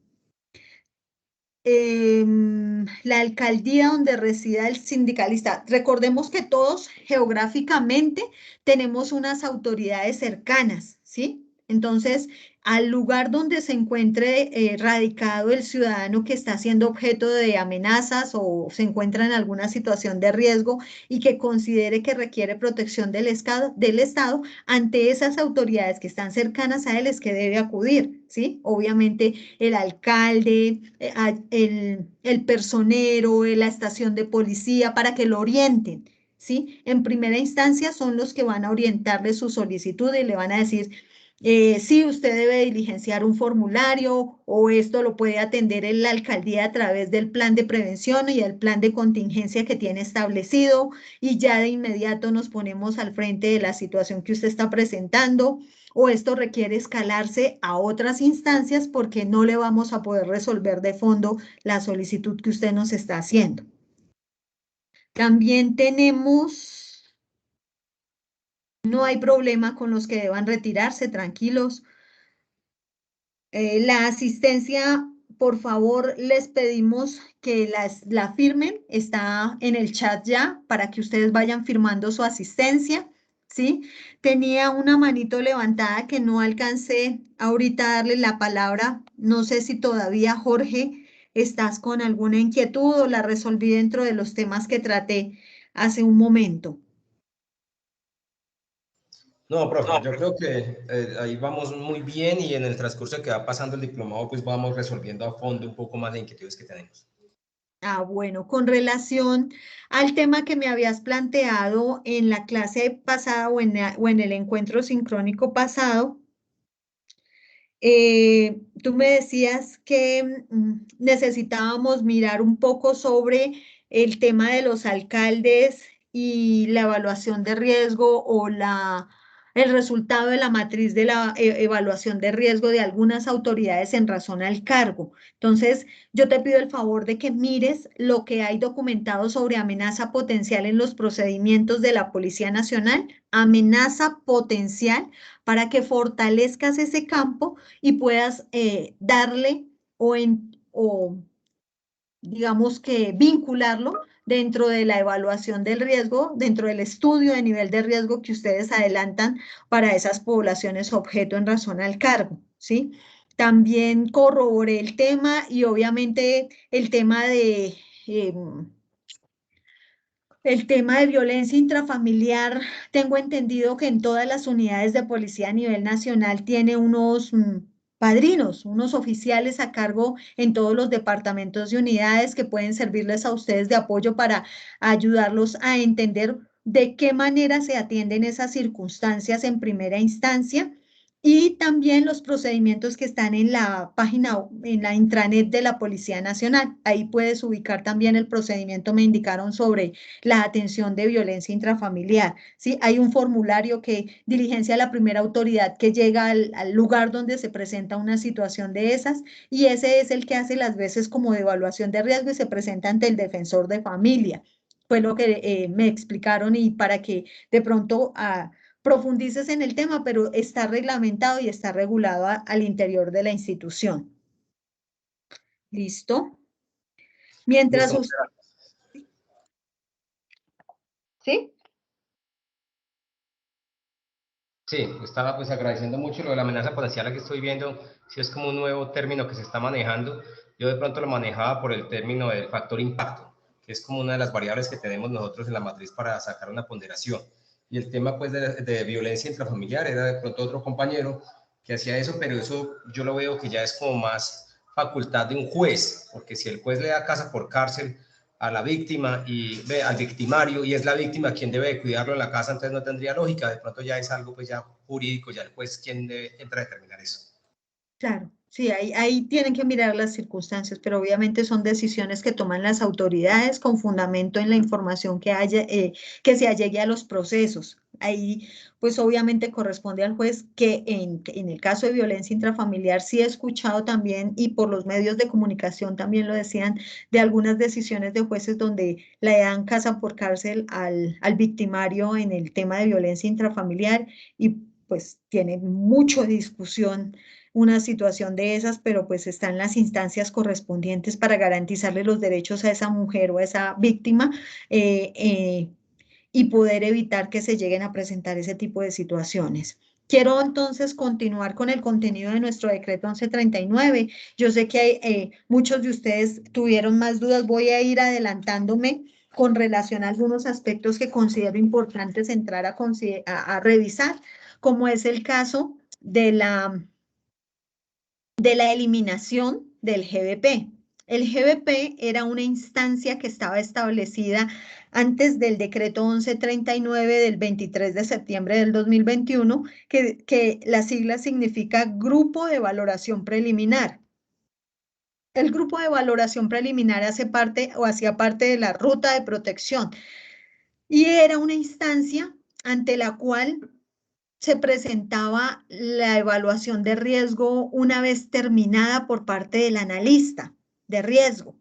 La alcaldía donde resida el sindicalista. Recordemos que todos geográficamente tenemos unas autoridades cercanas, ¿sí? Entonces, al lugar donde se encuentre radicado el ciudadano que está siendo objeto de amenazas o se encuentra en alguna situación de riesgo y que considere que requiere protección del Estado, ante esas autoridades que están cercanas a él es que debe acudir, ¿sí? Obviamente el alcalde, el personero, la estación de policía, para que lo orienten, ¿sí? En primera instancia son los que van a orientarle su solicitud y le van a decir, sí, usted debe diligenciar un formulario o esto lo puede atender en la alcaldía a través del plan de prevención y el plan de contingencia que tiene establecido y ya de inmediato nos ponemos al frente de la situación que usted está presentando o esto requiere escalarse a otras instancias porque no le vamos a poder resolver de fondo la solicitud que usted nos está haciendo. También tenemos, no hay problema con los que deban retirarse, tranquilos. La asistencia, por favor, les pedimos que la firmen, está en el chat ya, para que ustedes vayan firmando su asistencia, ¿sí? Tenía una manito levantada que no alcancé ahorita a darle la palabra, no sé si todavía, Jorge, estás con alguna inquietud o la resolví dentro de los temas que traté hace un momento. No, profe, yo creo que ahí vamos muy bien y en el transcurso que va pasando el diplomado, pues vamos resolviendo a fondo un poco más de inquietudes que tenemos. Ah, bueno, con relación al tema que me habías planteado en la clase pasada o en el encuentro sincrónico pasado, tú me decías que necesitábamos mirar un poco sobre el tema de los alcaldes y la evaluación de riesgo o el resultado de la matriz de la evaluación de riesgo de algunas autoridades en razón al cargo. Entonces, yo te pido el favor de que mires lo que hay documentado sobre amenaza potencial en los procedimientos de la Policía Nacional, amenaza potencial, para que fortalezcas ese campo y puedas darle o digamos que vincularlo dentro de la evaluación del riesgo, dentro del estudio de nivel de riesgo que ustedes adelantan para esas poblaciones objeto en razón al cargo, ¿sí? También corroboré el tema y obviamente el tema de... el tema de violencia intrafamiliar, tengo entendido que en todas las unidades de policía a nivel nacional tiene unos padrinos, unos oficiales a cargo en todos los departamentos y unidades que pueden servirles a ustedes de apoyo para ayudarlos a entender de qué manera se atienden esas circunstancias en primera instancia. Y también los procedimientos que están en la página, en la intranet de la Policía Nacional. Ahí puedes ubicar también el procedimiento, me indicaron, sobre la atención de violencia intrafamiliar, ¿sí? Hay un formulario que diligencia la primera autoridad que llega al lugar donde se presenta una situación de esas y ese es el que hace las veces como de evaluación de riesgo y se presenta ante el defensor de familia. Fue lo que me explicaron y para que de pronto profundices en el tema, pero está reglamentado y está regulado al interior de la institución. ¿Listo? Mientras Listo. usted... ¿Sí? Sí, estaba pues agradeciendo mucho lo de la amenaza potencial que estoy viendo, si es como un nuevo término que se está manejando. Yo de pronto lo manejaba por el término del factor impacto, que es como una de las variables que tenemos nosotros en la matriz para sacar una ponderación. Y el tema pues de violencia intrafamiliar era de pronto otro compañero que hacía eso, pero eso yo lo veo que ya es como más facultad de un juez, porque si el juez le da casa por cárcel a la víctima y ve al victimario y es la víctima quien debe de cuidarlo en la casa, entonces no tendría lógica. De pronto ya es algo pues ya jurídico, ya el juez quien entra a determinar eso. Claro, sí, ahí tienen que mirar las circunstancias, pero obviamente son decisiones que toman las autoridades con fundamento en la información que haya, que se allegue a los procesos. Ahí, pues obviamente corresponde al juez que en el caso de violencia intrafamiliar sí he escuchado también y por los medios de comunicación también lo decían de algunas decisiones de jueces donde le dan casa por cárcel al victimario en el tema de violencia intrafamiliar y pues tiene mucha discusión una situación de esas, pero pues están las instancias correspondientes para garantizarle los derechos a esa mujer o a esa víctima y poder evitar que se lleguen a presentar ese tipo de situaciones. Quiero entonces continuar con el contenido de nuestro decreto 1139. Yo sé que hay, muchos de ustedes tuvieron más dudas. Voy a ir adelantándome con relación a algunos aspectos que considero importantes entrar a revisar, como es el caso de la eliminación del GBP, El GBP era una instancia que estaba establecida antes del decreto 1139 del 23 de septiembre del 2021, que la sigla significa Grupo de Valoración Preliminar. El grupo de valoración preliminar hacía parte de la ruta de protección y era una instancia ante la cual se presentaba la evaluación de riesgo una vez terminada por parte del analista de riesgo.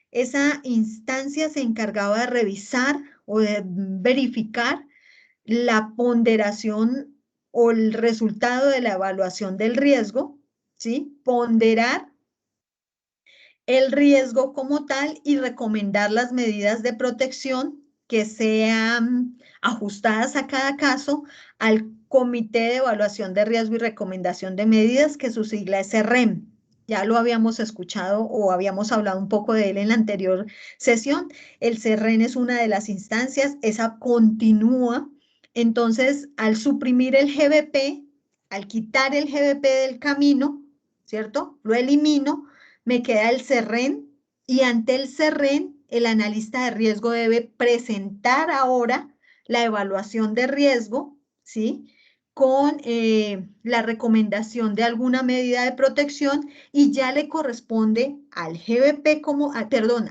Esa instancia se encargaba de revisar o de verificar la ponderación o el resultado de la evaluación del riesgo, ¿sí? Ponderar el riesgo como tal y recomendar las medidas de protección que sean ajustadas a cada caso al Comité de Evaluación de Riesgo y Recomendación de Medidas, que su sigla es CERREM. Ya lo habíamos escuchado o habíamos hablado un poco de él en la anterior sesión. El CERREM es una de las instancias, esa continúa. Entonces, al suprimir el GBP, al quitar el GBP del camino, ¿cierto? Lo elimino, me queda el CERREN y ante el CERREN el analista de riesgo debe presentar ahora la evaluación de riesgo, ¿sí? Con la recomendación de alguna medida de protección y ya le corresponde al GBP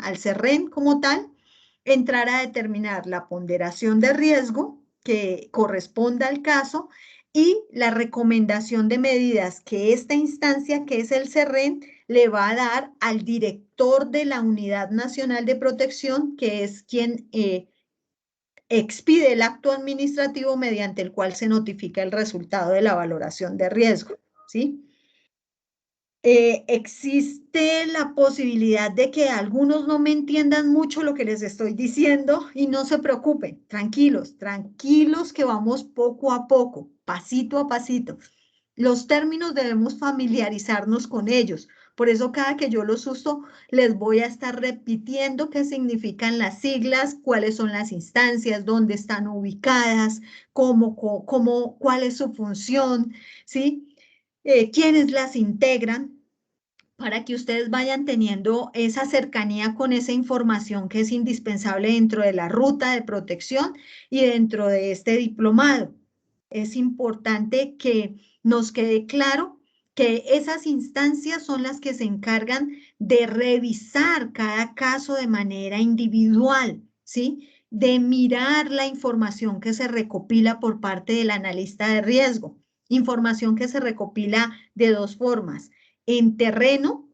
al CERREN como tal, entrar a determinar la ponderación de riesgo que corresponda al caso y la recomendación de medidas que esta instancia, que es el CERREN, le va a dar al director de la Unidad Nacional de Protección, que es quien expide el acto administrativo mediante el cual se notifica el resultado de la valoración de riesgo, ¿sí? Existe la posibilidad de que algunos no me entiendan mucho lo que les estoy diciendo y no se preocupen, tranquilos, tranquilos que vamos poco a poco, pasito a pasito. Los términos debemos familiarizarnos con ellos. Por eso cada que yo los uso, les voy a estar repitiendo qué significan las siglas, cuáles son las instancias, dónde están ubicadas, cuál es su función, ¿sí? Quiénes las integran, para que ustedes vayan teniendo esa cercanía con esa información que es indispensable dentro de la ruta de protección y dentro de este diplomado. Es importante que nos quede claro que esas instancias son las que se encargan de revisar cada caso de manera individual, ¿sí? De mirar la información que se recopila por parte del analista de riesgo. Información que se recopila de dos formas: en terreno,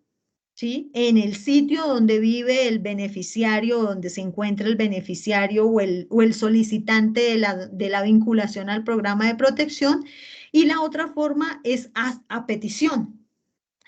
¿sí? En el sitio donde vive el beneficiario, donde se encuentra el beneficiario o el solicitante de la vinculación al programa de protección, y la otra forma es a petición.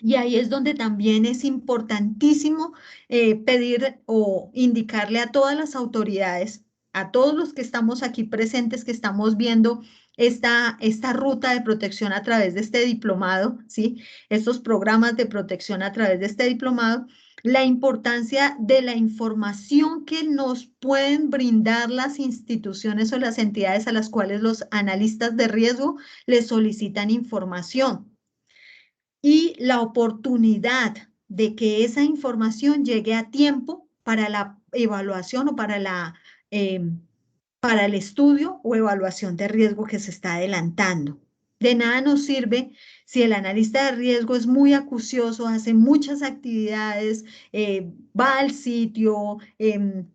Y ahí es donde también es importantísimo pedir o indicarle a todas las autoridades, a todos los que estamos aquí presentes, que estamos viendo esta ruta de protección a través de este diplomado, ¿sí? Estos programas de protección a través de este diplomado, la importancia de la información que nos pueden brindar las instituciones o las entidades a las cuales los analistas de riesgo les solicitan información, y la oportunidad de que esa información llegue a tiempo para la evaluación o para el estudio o evaluación de riesgo que se está adelantando. De nada nos sirve si el analista de riesgo es muy acucioso, hace muchas actividades, va al sitio,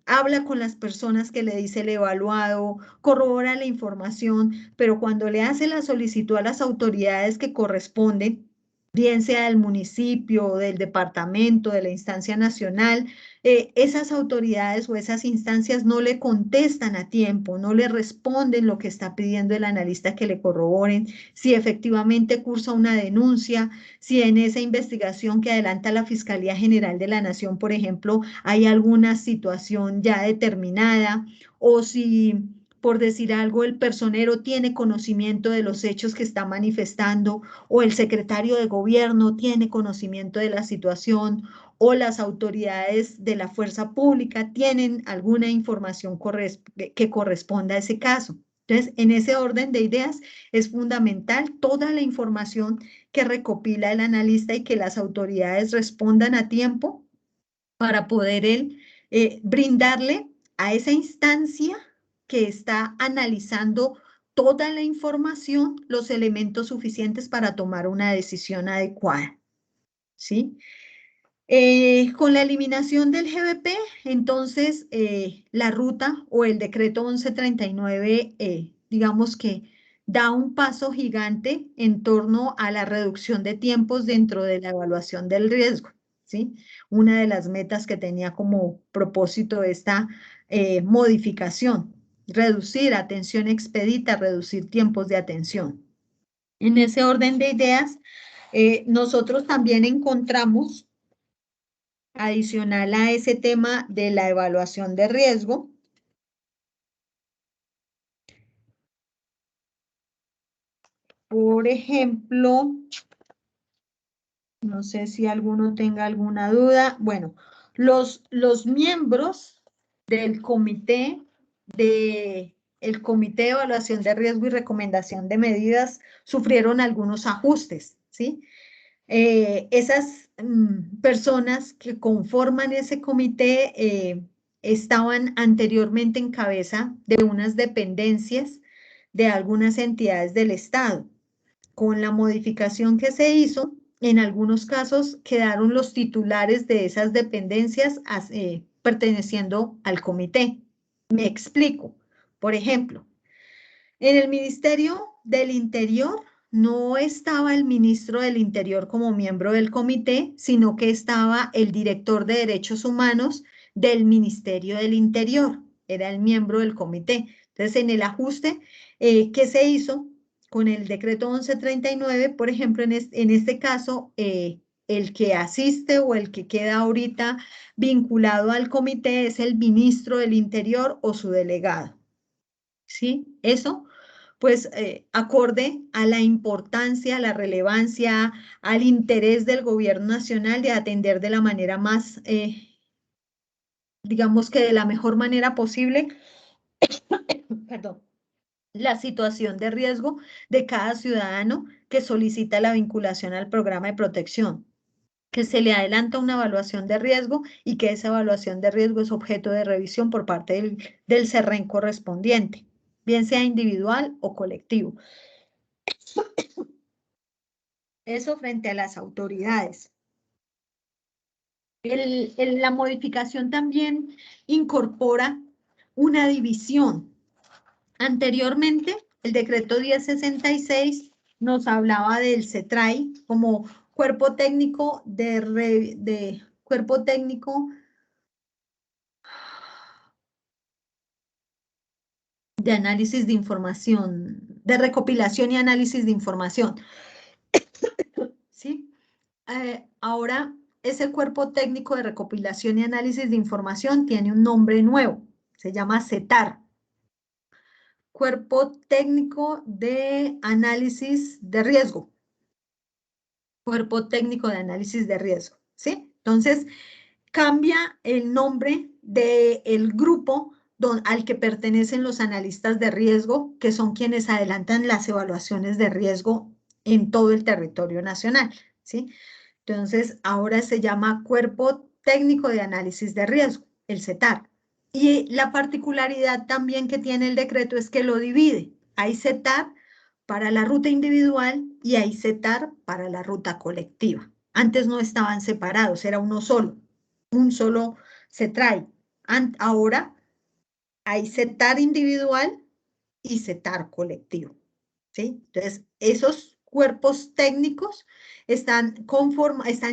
habla con las personas que le dice el evaluado, corrobora la información, pero cuando le hace la solicitud a las autoridades que corresponden, bien sea del municipio, del departamento, de la instancia nacional, esas autoridades o esas instancias no le contestan a tiempo, no le responden lo que está pidiendo el analista que le corroboren, si efectivamente cursa una denuncia, si en esa investigación que adelanta la Fiscalía General de la Nación, por ejemplo, hay alguna situación ya determinada, o si, por decir algo, el personero tiene conocimiento de los hechos que está manifestando, o el secretario de gobierno tiene conocimiento de la situación, o las autoridades de la fuerza pública tienen alguna información que corresponda a ese caso. Entonces, en ese orden de ideas, es fundamental toda la información que recopila el analista y que las autoridades respondan a tiempo para poder él brindarle a esa instancia que está analizando toda la información, los elementos suficientes para tomar una decisión adecuada, ¿sí? Con la eliminación del GBP, entonces la ruta o el decreto 1139, digamos que da un paso gigante en torno a la reducción de tiempos dentro de la evaluación del riesgo, ¿sí? Una de las metas que tenía como propósito esta modificación, reducir atención expedita, reducir tiempos de atención. En ese orden de ideas, nosotros también encontramos, adicional a ese tema de la evaluación de riesgo, por ejemplo, no sé si alguno tenga alguna duda. Bueno, los miembros del comité de evaluación de riesgo y recomendación de medidas sufrieron algunos ajustes, ¿sí? Esas personas que conforman ese comité estaban anteriormente en cabeza de unas dependencias de algunas entidades del Estado. Con la modificación que se hizo, en algunos casos quedaron los titulares de esas dependencias perteneciendo al comité. Me explico. Por ejemplo, en el Ministerio del Interior no estaba el ministro del Interior como miembro del comité, sino que estaba el director de Derechos Humanos del Ministerio del Interior, era el miembro del comité. Entonces, en el ajuste que se hizo con el decreto 1139, por ejemplo, en este caso, el que asiste o el que queda ahorita vinculado al comité es el ministro del Interior o su delegado. ¿Sí? Eso pues acorde a la importancia, a la relevancia, al interés del gobierno nacional de atender de la manera más, digamos que de la mejor manera posible, perdón, la situación de riesgo de cada ciudadano que solicita la vinculación al programa de protección, que se le adelanta una evaluación de riesgo y que esa evaluación de riesgo es objeto de revisión por parte del CERREN correspondiente, bien sea individual o colectivo. Eso frente a las autoridades. La modificación también incorpora una división. Anteriormente, el decreto 1066 nos hablaba del CETRAI como cuerpo técnico cuerpo técnico de análisis de información, de recopilación y análisis de información. ¿Sí? Ahora, ese cuerpo técnico de recopilación y análisis de información tiene un nombre nuevo, se llama CETAR, Cuerpo Técnico de Análisis de Riesgo. Cuerpo Técnico de Análisis de Riesgo, ¿sí? Entonces, cambia el nombre del grupo al que pertenecen los analistas de riesgo, que son quienes adelantan las evaluaciones de riesgo en todo el territorio nacional, ¿sí? Entonces, ahora se llama Cuerpo Técnico de Análisis de Riesgo, el CETAR. Y la particularidad también que tiene el decreto es que lo divide. Hay CETAR para la ruta individual y hay CETAR para la ruta colectiva. Antes no estaban separados, era uno solo, un solo CETRAI. Ahora hay CETAR individual y CETAR colectivo, ¿sí? Entonces, esos cuerpos técnicos están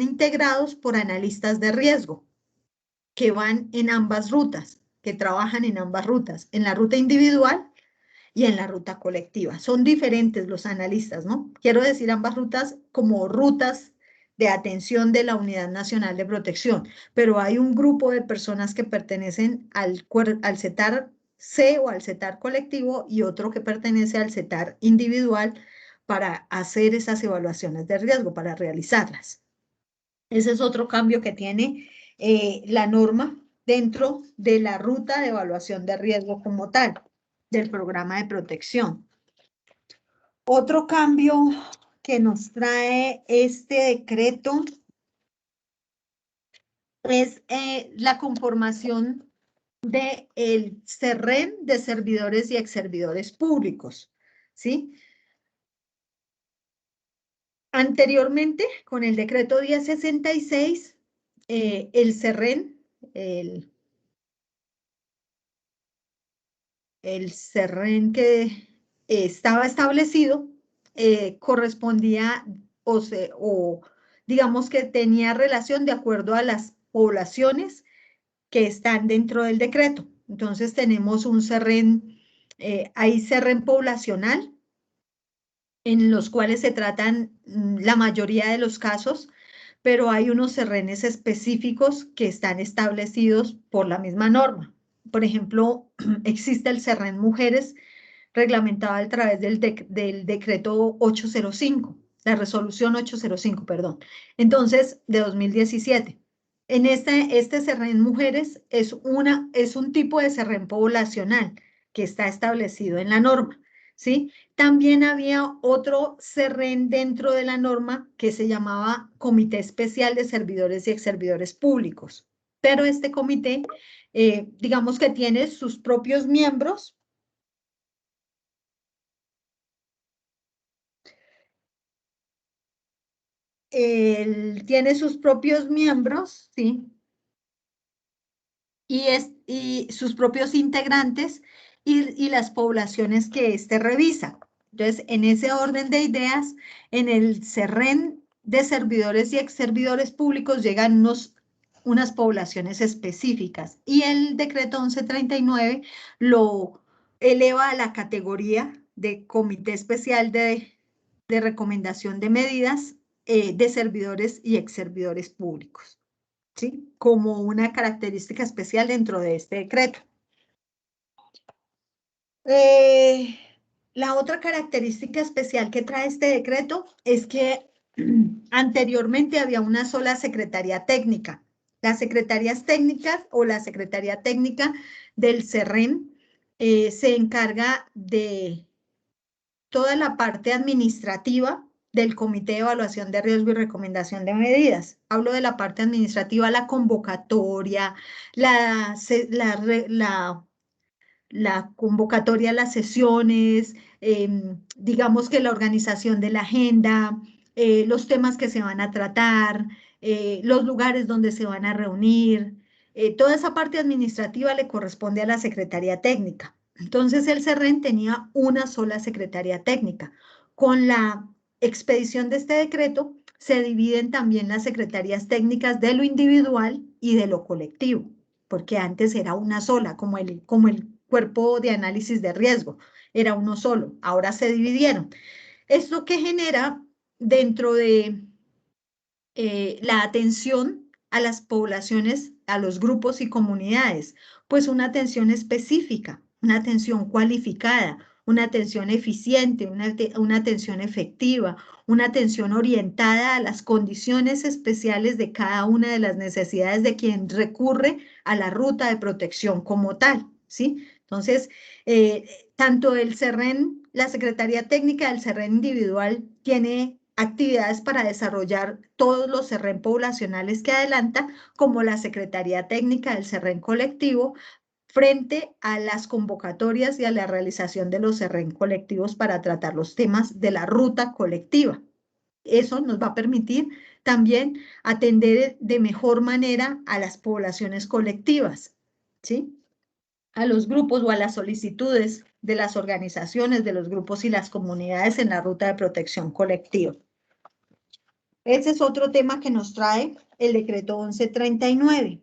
integrados por analistas de riesgo que van en ambas rutas, que trabajan en ambas rutas, en la ruta individual y en la ruta colectiva. Son diferentes los analistas, ¿no? Quiero decir ambas rutas como rutas de atención de la Unidad Nacional de Protección, pero hay un grupo de personas que pertenecen al CETAR C o al CETAR colectivo y otro que pertenece al CETAR individual para hacer esas evaluaciones de riesgo, para realizarlas. Ese es otro cambio que tiene la norma dentro de la ruta de evaluación de riesgo como tal, del programa de protección. Otro cambio que nos trae este decreto es la conformación del CERREN de servidores y exservidores públicos, ¿sí? Anteriormente, con el decreto 1066, el CERREN, el CERREN que estaba establecido correspondía o digamos que tenía relación de acuerdo a las poblaciones que están dentro del decreto. Entonces tenemos un CERREN, hay CERREN poblacional, en los cuales se tratan la mayoría de los casos, pero hay unos CERRENes específicos que están establecidos por la misma norma. Por ejemplo, existe el CERREN Mujeres reglamentado a través del decreto 805, la resolución 805, perdón. Entonces, de 2017. En este CERREN Mujeres es un tipo de CERREN poblacional que está establecido en la norma, ¿sí? También había otro CERREN dentro de la norma que se llamaba Comité Especial de Servidores y Exservidores Públicos. Pero este comité, digamos que tiene sus propios miembros. Él tiene sus propios miembros, ¿sí? Y sus propios integrantes y las poblaciones que éste revisa. Entonces, en ese orden de ideas, en el CERREN de servidores y exservidores públicos llegan unas poblaciones específicas y el decreto 1139 lo eleva a la categoría de Comité Especial de Recomendación de Medidas de servidores y exservidores públicos, ¿sí? Como una característica especial dentro de este decreto. La otra característica especial que trae este decreto es que anteriormente había una sola secretaría técnica. Las secretarías técnicas o la secretaría técnica del CERREN se encarga de toda la parte administrativa del Comité de Evaluación de Riesgo y Recomendación de Medidas. Hablo de la parte administrativa, la convocatoria, la convocatoria a las sesiones, digamos que la organización de la agenda, los temas que se van a tratar, los lugares donde se van a reunir. Toda esa parte administrativa le corresponde a la Secretaría Técnica. Entonces el CERREN tenía una sola Secretaría Técnica. Con la expedición de este decreto se dividen también las secretarías técnicas de lo individual y de lo colectivo, porque antes era una sola, como el cuerpo de análisis de riesgo, era uno solo, ahora se dividieron. Esto que genera dentro de la atención a las poblaciones, a los grupos y comunidades, pues una atención específica, una atención cualificada, una atención eficiente, una atención efectiva, una atención orientada a las condiciones especiales de cada una de las necesidades de quien recurre a la ruta de protección como tal, ¿sí? Entonces, tanto el CERREN, la Secretaría Técnica del CERREN individual tiene actividades para desarrollar todos los CERREN poblacionales que adelanta, como la Secretaría Técnica del CERREN colectivo, frente a las convocatorias y a la realización de los CERREN colectivos para tratar los temas de la ruta colectiva. Eso nos va a permitir también atender de mejor manera a las poblaciones colectivas, ¿sí? A los grupos o a las solicitudes de las organizaciones, de los grupos y las comunidades en la ruta de protección colectiva. Ese es otro tema que nos trae el decreto 1139.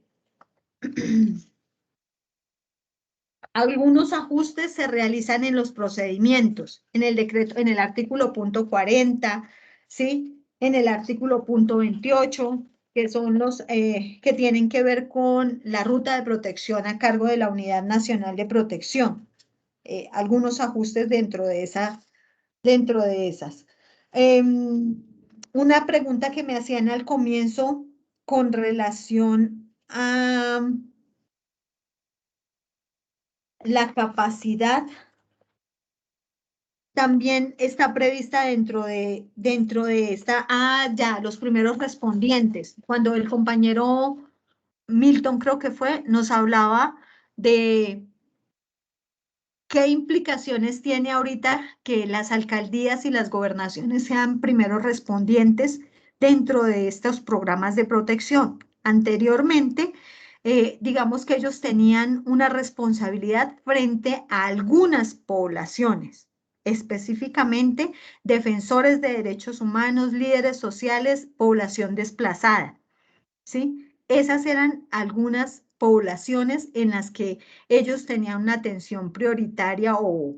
Algunos ajustes se realizan en los procedimientos, en el decreto, en el artículo punto 40, ¿sí? En el artículo punto 28, que son los que tienen que ver con la ruta de protección a cargo de la Unidad Nacional de Protección. Algunos ajustes dentro de esas. Una pregunta que me hacían al comienzo con relación a la capacidad también está prevista dentro de esta, ya, los primeros respondientes. Cuando el compañero Milton creo que fue, nos hablaba de qué implicaciones tiene ahorita que las alcaldías y las gobernaciones sean primeros respondientes dentro de estos programas de protección. Anteriormente, digamos que ellos tenían una responsabilidad frente a algunas poblaciones, específicamente defensores de derechos humanos, líderes sociales, población desplazada, ¿sí? Esas eran algunas poblaciones en las que ellos tenían una atención prioritaria o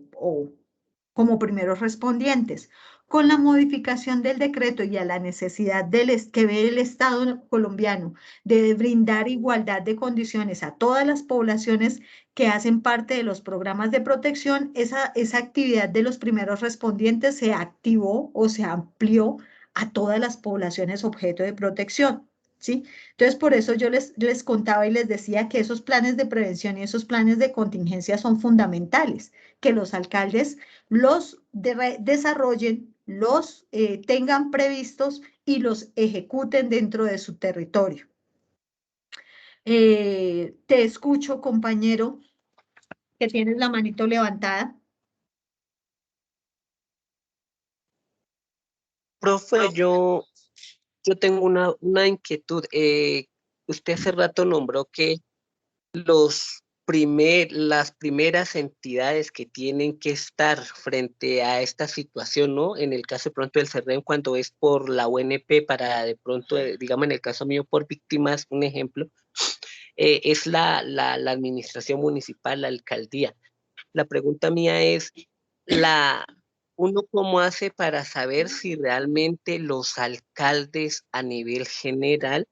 como primeros respondientes. Con la modificación del decreto y a la necesidad que ve el Estado colombiano de brindar igualdad de condiciones a todas las poblaciones que hacen parte de los programas de protección, esa actividad de los primeros respondientes se activó o se amplió a todas las poblaciones objeto de protección, ¿sí? Entonces, por eso yo les contaba y les decía que esos planes de prevención y esos planes de contingencia son fundamentales, que los alcaldes los desarrollen, los tengan previstos y los ejecuten dentro de su territorio. Te escucho, compañero, que tienes la manito levantada. Profe, yo tengo una inquietud. Usted hace rato nombró que las primeras entidades que tienen que estar frente a esta situación, ¿no? En el caso de pronto del CERREN, cuando es por la UNP, para de pronto, digamos en el caso mío, por víctimas, un ejemplo, es la administración municipal, la alcaldía. La pregunta mía es, ¿uno cómo hace para saber si realmente los alcaldes a nivel general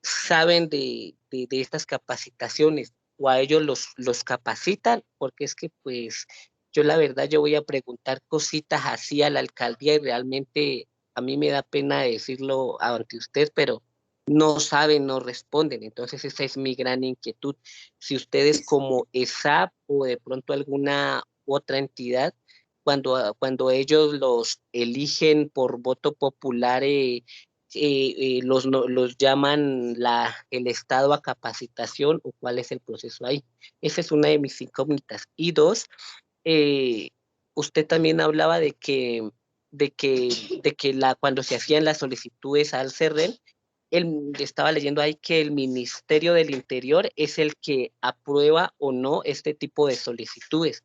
saben de estas capacitaciones o a ellos los capacitan? Porque es que pues yo la verdad yo voy a preguntar cositas así a la alcaldía y realmente a mí me da pena decirlo ante usted, pero no saben, no responden. Entonces esa es mi gran inquietud. Si ustedes como ESAP o de pronto alguna otra entidad, cuando ellos los eligen por voto popular, los llaman el Estado a capacitación o cuál es el proceso ahí. Esa es una de mis incógnitas. Y dos, eh, usted también hablaba de que cuando se hacían las solicitudes al CERREN, estaba leyendo ahí que el Ministerio del Interior es el que aprueba o no este tipo de solicitudes,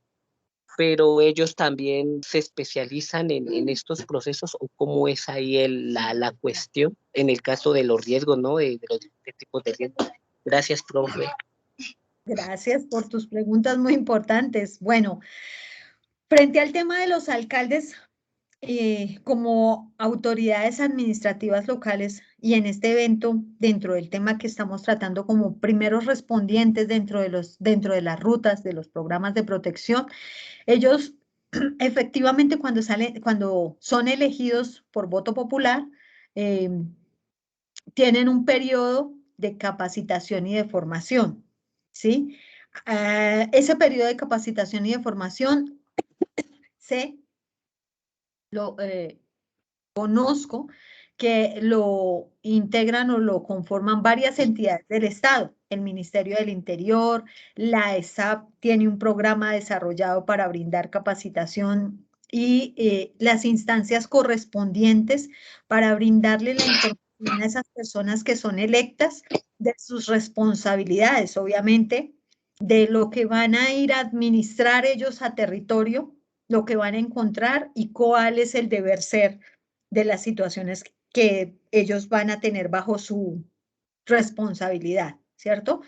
pero ellos también se especializan en estos procesos, o cómo es ahí la cuestión en el caso de los riesgos, ¿no? De los diferentes tipos de riesgos. Gracias, profe. Gracias por tus preguntas muy importantes. Bueno, frente al tema de los alcaldes, como autoridades administrativas locales y en este evento, dentro del tema que estamos tratando como primeros respondientes dentro de las rutas de los programas de protección, ellos efectivamente cuando son elegidos por voto popular, eh, tienen un periodo de capacitación y de formación, ¿sí? Ese periodo de capacitación y de formación conozco que lo integran o lo conforman varias entidades del Estado. El Ministerio del Interior, la ESAP tiene un programa desarrollado para brindar capacitación y las instancias correspondientes para brindarle la información a esas personas que son electas de sus responsabilidades, obviamente, de lo que van a ir a administrar ellos a territorio, lo que van a encontrar y cuál es el deber ser de las situaciones que ellos van a tener bajo su responsabilidad, ¿cierto?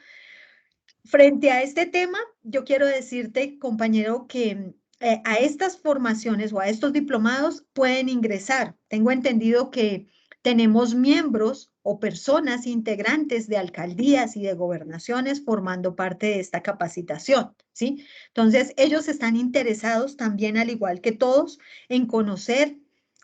Frente a este tema, yo quiero decirte, compañero, que a estas formaciones o a estos diplomados pueden ingresar. Tengo entendido que tenemos miembros o personas integrantes de alcaldías y de gobernaciones formando parte de esta capacitación, ¿sí? Entonces, ellos están interesados también, al igual que todos, en conocer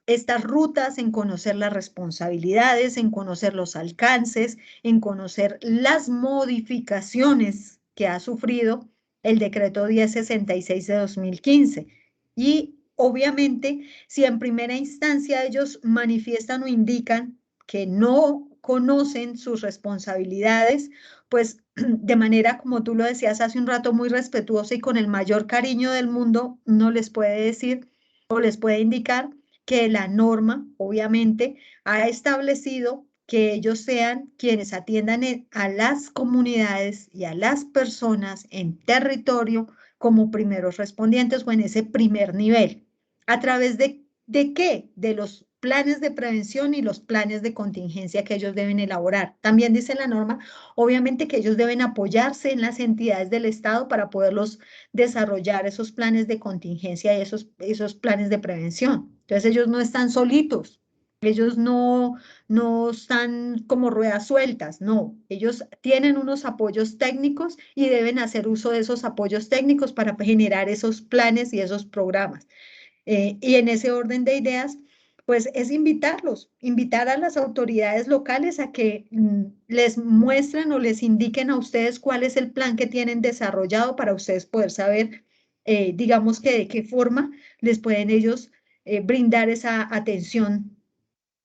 estas rutas, en conocer las responsabilidades, en conocer los alcances, en conocer las modificaciones que ha sufrido el decreto 1066 de 2015. Y obviamente, si en primera instancia ellos manifiestan o indican que no conocen sus responsabilidades, pues de manera, como tú lo decías hace un rato, muy respetuosa y con el mayor cariño del mundo, uno les puede decir o les puede indicar que la norma, obviamente, ha establecido que ellos sean quienes atiendan a las comunidades y a las personas en territorio como primeros respondientes o en ese primer nivel. ¿A través de qué? De los planes de prevención y los planes de contingencia que ellos deben elaborar. También dice la norma, obviamente, que ellos deben apoyarse en las entidades del Estado para poderlos desarrollar esos planes de contingencia y esos planes de prevención. Entonces ellos no están solitos, ellos no están como ruedas sueltas, no, ellos tienen unos apoyos técnicos y deben hacer uso de esos apoyos técnicos para generar esos planes y esos programas. Y en ese orden de ideas, pues es invitar a las autoridades locales a que les muestren o les indiquen a ustedes cuál es el plan que tienen desarrollado para ustedes poder saber, digamos que de qué forma les pueden ellos brindar esa atención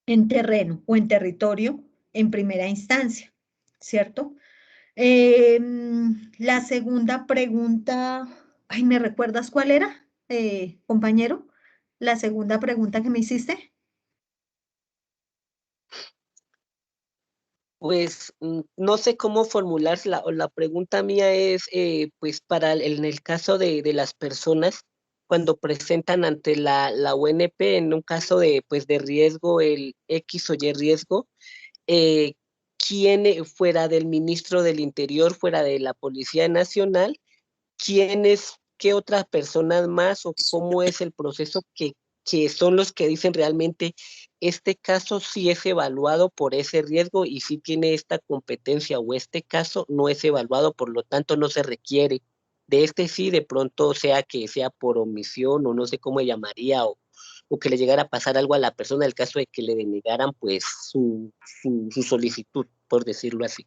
en terreno o en territorio en primera instancia, ¿cierto? La segunda pregunta, ay, ¿me recuerdas cuál era, compañero? La segunda pregunta que me hiciste. Pues no sé cómo formularla, o la pregunta mía es, pues en el caso de las personas, cuando presentan ante la UNP en un caso de, pues, de riesgo, el X o Y riesgo, eh, ¿quién fuera del ministro del Interior, fuera de la Policía Nacional, qué otras personas más o cómo es el proceso que son los que dicen realmente este caso sí es evaluado por ese riesgo y sí tiene esta competencia, o este caso no es evaluado, por lo tanto no se requiere de este, sí, de pronto sea que sea por omisión o no sé cómo llamaría, o que le llegara a pasar algo a la persona en el caso de que le denegaran pues su solicitud, por decirlo así?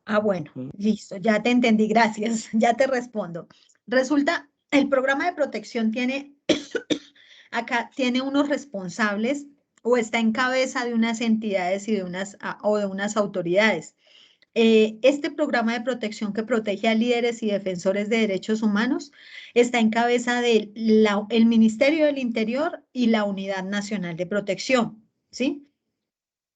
Ah, bueno, listo, ya te entendí, gracias, ya te respondo. Resulta, el programa de protección tiene, acá tiene unos responsables o está en cabeza de unas entidades y o de unas autoridades. Este programa de protección que protege a líderes y defensores de derechos humanos está en cabeza del el Ministerio del Interior y la Unidad Nacional de Protección, ¿sí?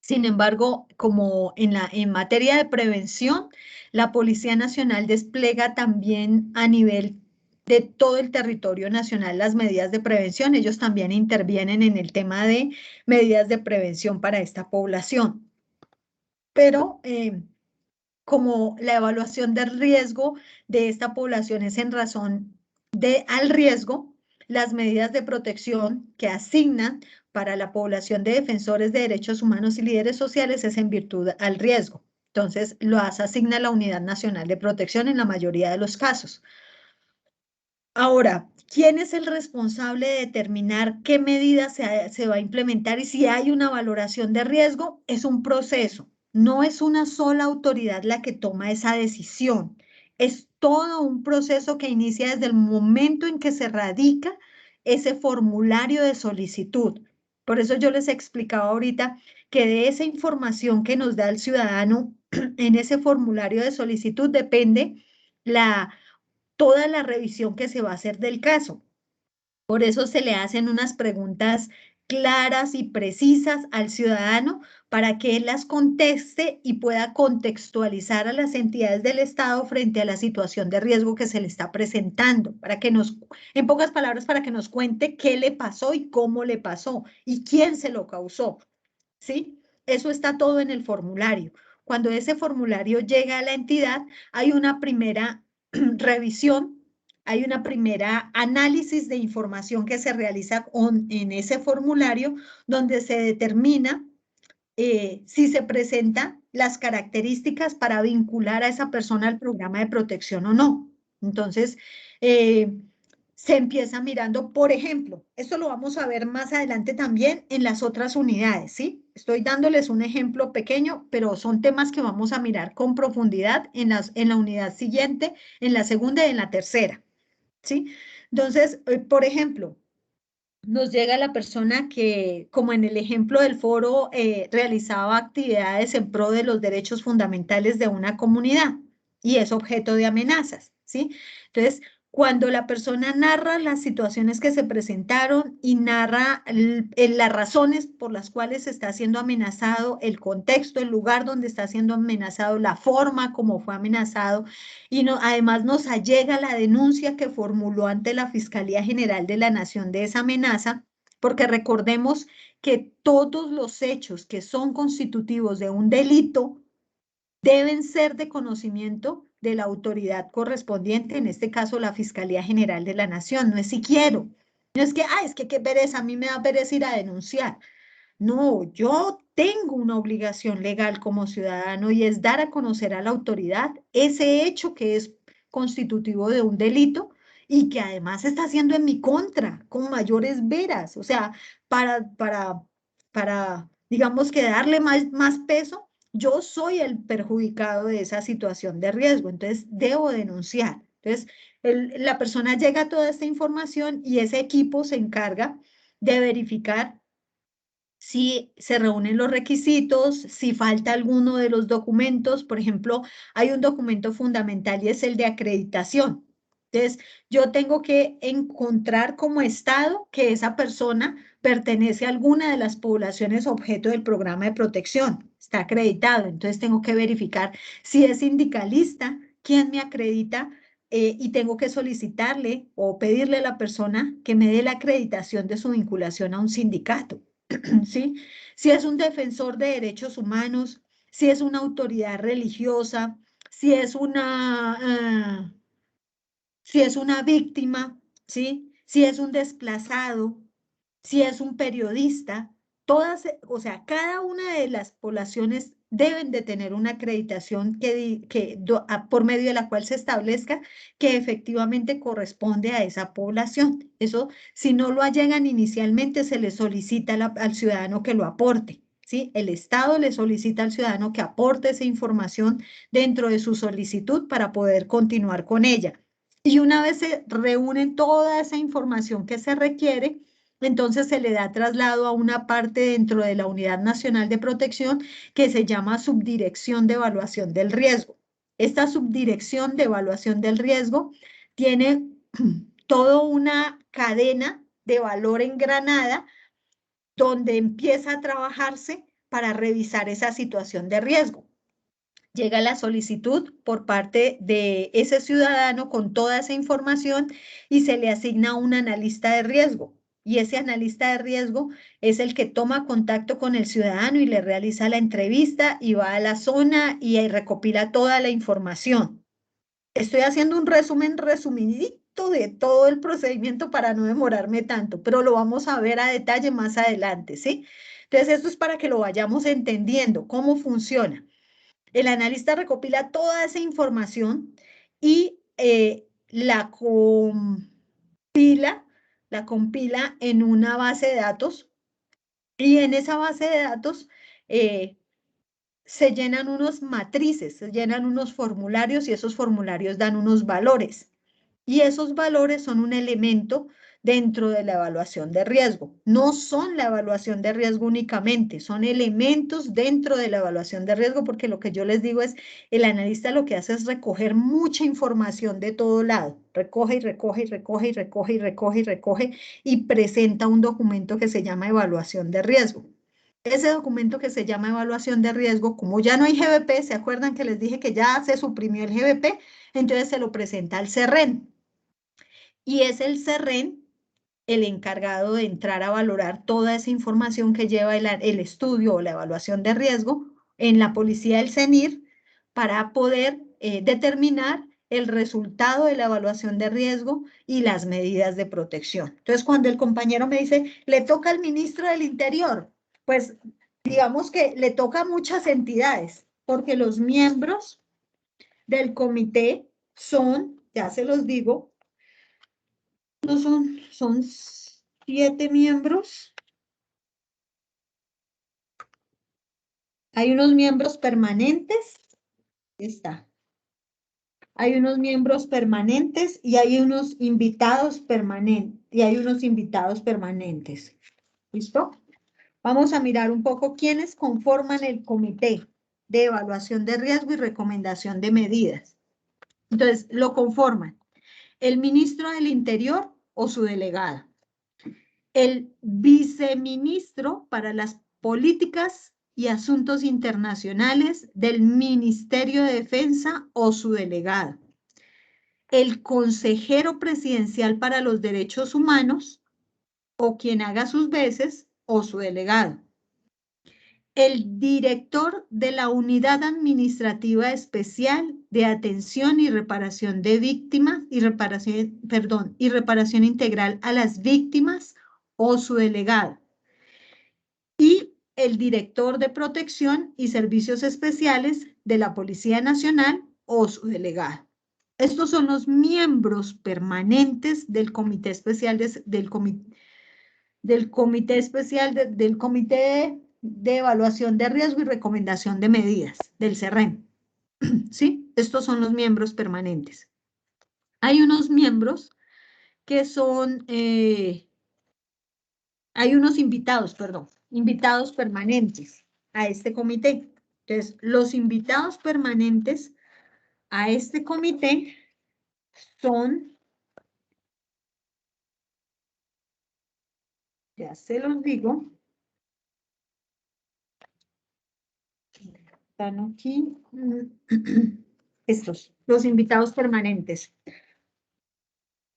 Sin embargo, como en materia de prevención, la Policía Nacional despliega también a nivel de todo el territorio nacional las medidas de prevención. Ellos también intervienen en el tema de medidas de prevención para esta población. Pero como la evaluación del riesgo de esta población es en razón al riesgo, las medidas de protección que asignan para la población de defensores de derechos humanos y líderes sociales es en virtud al riesgo. Entonces, lo asigna la Unidad Nacional de Protección en la mayoría de los casos. Ahora, ¿quién es el responsable de determinar qué medidas se va a implementar y si hay una valoración de riesgo? Es un proceso. No es una sola autoridad la que toma esa decisión. Es todo un proceso que inicia desde el momento en que se radica ese formulario de solicitud. Por eso yo les explicaba ahorita que de esa información que nos da el ciudadano en ese formulario de solicitud depende toda la revisión que se va a hacer del caso. Por eso se le hacen unas preguntas claras y precisas al ciudadano para que él las conteste y pueda contextualizar a las entidades del Estado frente a la situación de riesgo que se le está presentando, para que en pocas palabras, para que nos cuente qué le pasó y cómo le pasó y quién se lo causó, ¿sí? Eso está todo en el formulario. Cuando ese formulario llega a la entidad, hay una primera revisión, hay una primera análisis de información que se realiza en ese formulario donde se determina si se presentan las características para vincular a esa persona al programa de protección o no. Entonces, se empieza mirando, por ejemplo, esto lo vamos a ver más adelante también en las otras unidades, ¿sí? Estoy dándoles un ejemplo pequeño, pero son temas que vamos a mirar con profundidad en la unidad siguiente, en la segunda y en la tercera, ¿sí? Entonces, por ejemplo, nos llega la persona que, como en el ejemplo del foro, realizaba actividades en pro de los derechos fundamentales de una comunidad y es objeto de amenazas, ¿sí? Entonces, cuando la persona narra las situaciones que se presentaron y narra las razones por las cuales está siendo amenazado, el contexto, el lugar donde está siendo amenazado, la forma como fue amenazado, y no, además nos allega la denuncia que formuló ante la Fiscalía General de la Nación de esa amenaza, porque recordemos que todos los hechos que son constitutivos de un delito deben ser de conocimiento de la autoridad correspondiente, en este caso la Fiscalía General de la Nación. No es si quiero, no es que, es que qué pereza, a mí me da pereza ir a denunciar. No, yo tengo una obligación legal como ciudadano y es dar a conocer a la autoridad ese hecho que es constitutivo de un delito y que además está haciendo en mi contra, con mayores veras. O sea, para digamos que darle más peso, yo soy el perjudicado de esa situación de riesgo, entonces debo denunciar. Entonces, la persona llega a toda esta información y ese equipo se encarga de verificar si se reúnen los requisitos, si falta alguno de los documentos. Por ejemplo, hay un documento fundamental y es el de acreditación. Entonces, yo tengo que encontrar como Estado que esa persona pertenece a alguna de las poblaciones objeto del programa de protección, está acreditado. Entonces, tengo que verificar si es sindicalista, quién me acredita, y tengo que solicitarle o pedirle a la persona que me dé la acreditación de su vinculación a un sindicato. ¿Sí? Si es un defensor de derechos humanos, si es una autoridad religiosa, si es si es una víctima, ¿sí? Si es un desplazado, si es un periodista, todas, o sea, cada una de las poblaciones deben de tener una acreditación por medio de la cual se establezca que efectivamente corresponde a esa población. Eso, si no lo allegan inicialmente, se le solicita al ciudadano que lo aporte. ¿Sí? El Estado le solicita al ciudadano que aporte esa información dentro de su solicitud para poder continuar con ella. Y una vez se reúnen toda esa información que se requiere, entonces se le da traslado a una parte dentro de la Unidad Nacional de Protección que se llama Subdirección de Evaluación del Riesgo. Esta Subdirección de Evaluación del Riesgo tiene toda una cadena de valor engranada donde empieza a trabajarse para revisar esa situación de riesgo. Llega la solicitud por parte de ese ciudadano con toda esa información y se le asigna un analista de riesgo. Y ese analista de riesgo es el que toma contacto con el ciudadano y le realiza la entrevista y va a la zona y recopila toda la información. Estoy haciendo un resumen resumidito de todo el procedimiento para no demorarme tanto, pero lo vamos a ver a detalle más adelante, ¿sí? Entonces, esto es para que lo vayamos entendiendo, cómo funciona. El analista recopila toda esa información y la compila en una base de datos, y en esa base de datos se llenan unos matrices, se llenan unos formularios y esos formularios dan unos valores. Y esos valores son un elemento dentro de la evaluación de riesgo. No son la evaluación de riesgo únicamente, son elementos dentro de la evaluación de riesgo, porque lo que yo les digo es, el analista lo que hace es recoger mucha información de todo lado. Recoge y recoge y recoge y recoge y recoge y recoge y presenta un documento que se llama evaluación de riesgo. Ese documento que se llama evaluación de riesgo, como ya no hay GBP, ¿se acuerdan que les dije que ya se suprimió el GBP? Entonces se lo presenta al CERREN. Y es el CERREN el encargado de entrar a valorar toda esa información que lleva el estudio o la evaluación de riesgo en la policía del CENIR para poder determinar el resultado de la evaluación de riesgo y las medidas de protección. Entonces, cuando el compañero me dice, le toca al ministro del Interior, pues digamos que le toca a muchas entidades, porque los miembros del comité son, ya se los digo, no son 7 miembros. Hay unos miembros permanentes. Está. Hay unos miembros permanentes y hay unos invitados permanentes. y hay unos invitados permanentes. ¿Listo? Vamos a mirar un poco quiénes conforman el comité de evaluación de riesgo y recomendación de medidas. Entonces, lo conforman el ministro del Interior o su delegado, el viceministro para las políticas y asuntos internacionales del Ministerio de Defensa o su delegado, el consejero presidencial para los derechos humanos o quien haga sus veces o su delegado, el director de la Unidad Administrativa Especial de Atención y Reparación de Víctimas y reparación integral a las víctimas o su delegado, y el director de Protección y Servicios Especiales de la Policía Nacional o su delegado. Estos son los miembros permanentes del Comité Especial del Comité de Evaluación de Riesgo y Recomendación de Medidas, del CERREM. ¿Sí? Estos son los miembros permanentes. Hay unos miembros que son, hay unos invitados permanentes a este comité. Entonces, los invitados permanentes a este comité son, ya se los digo, están aquí, estos, los invitados permanentes.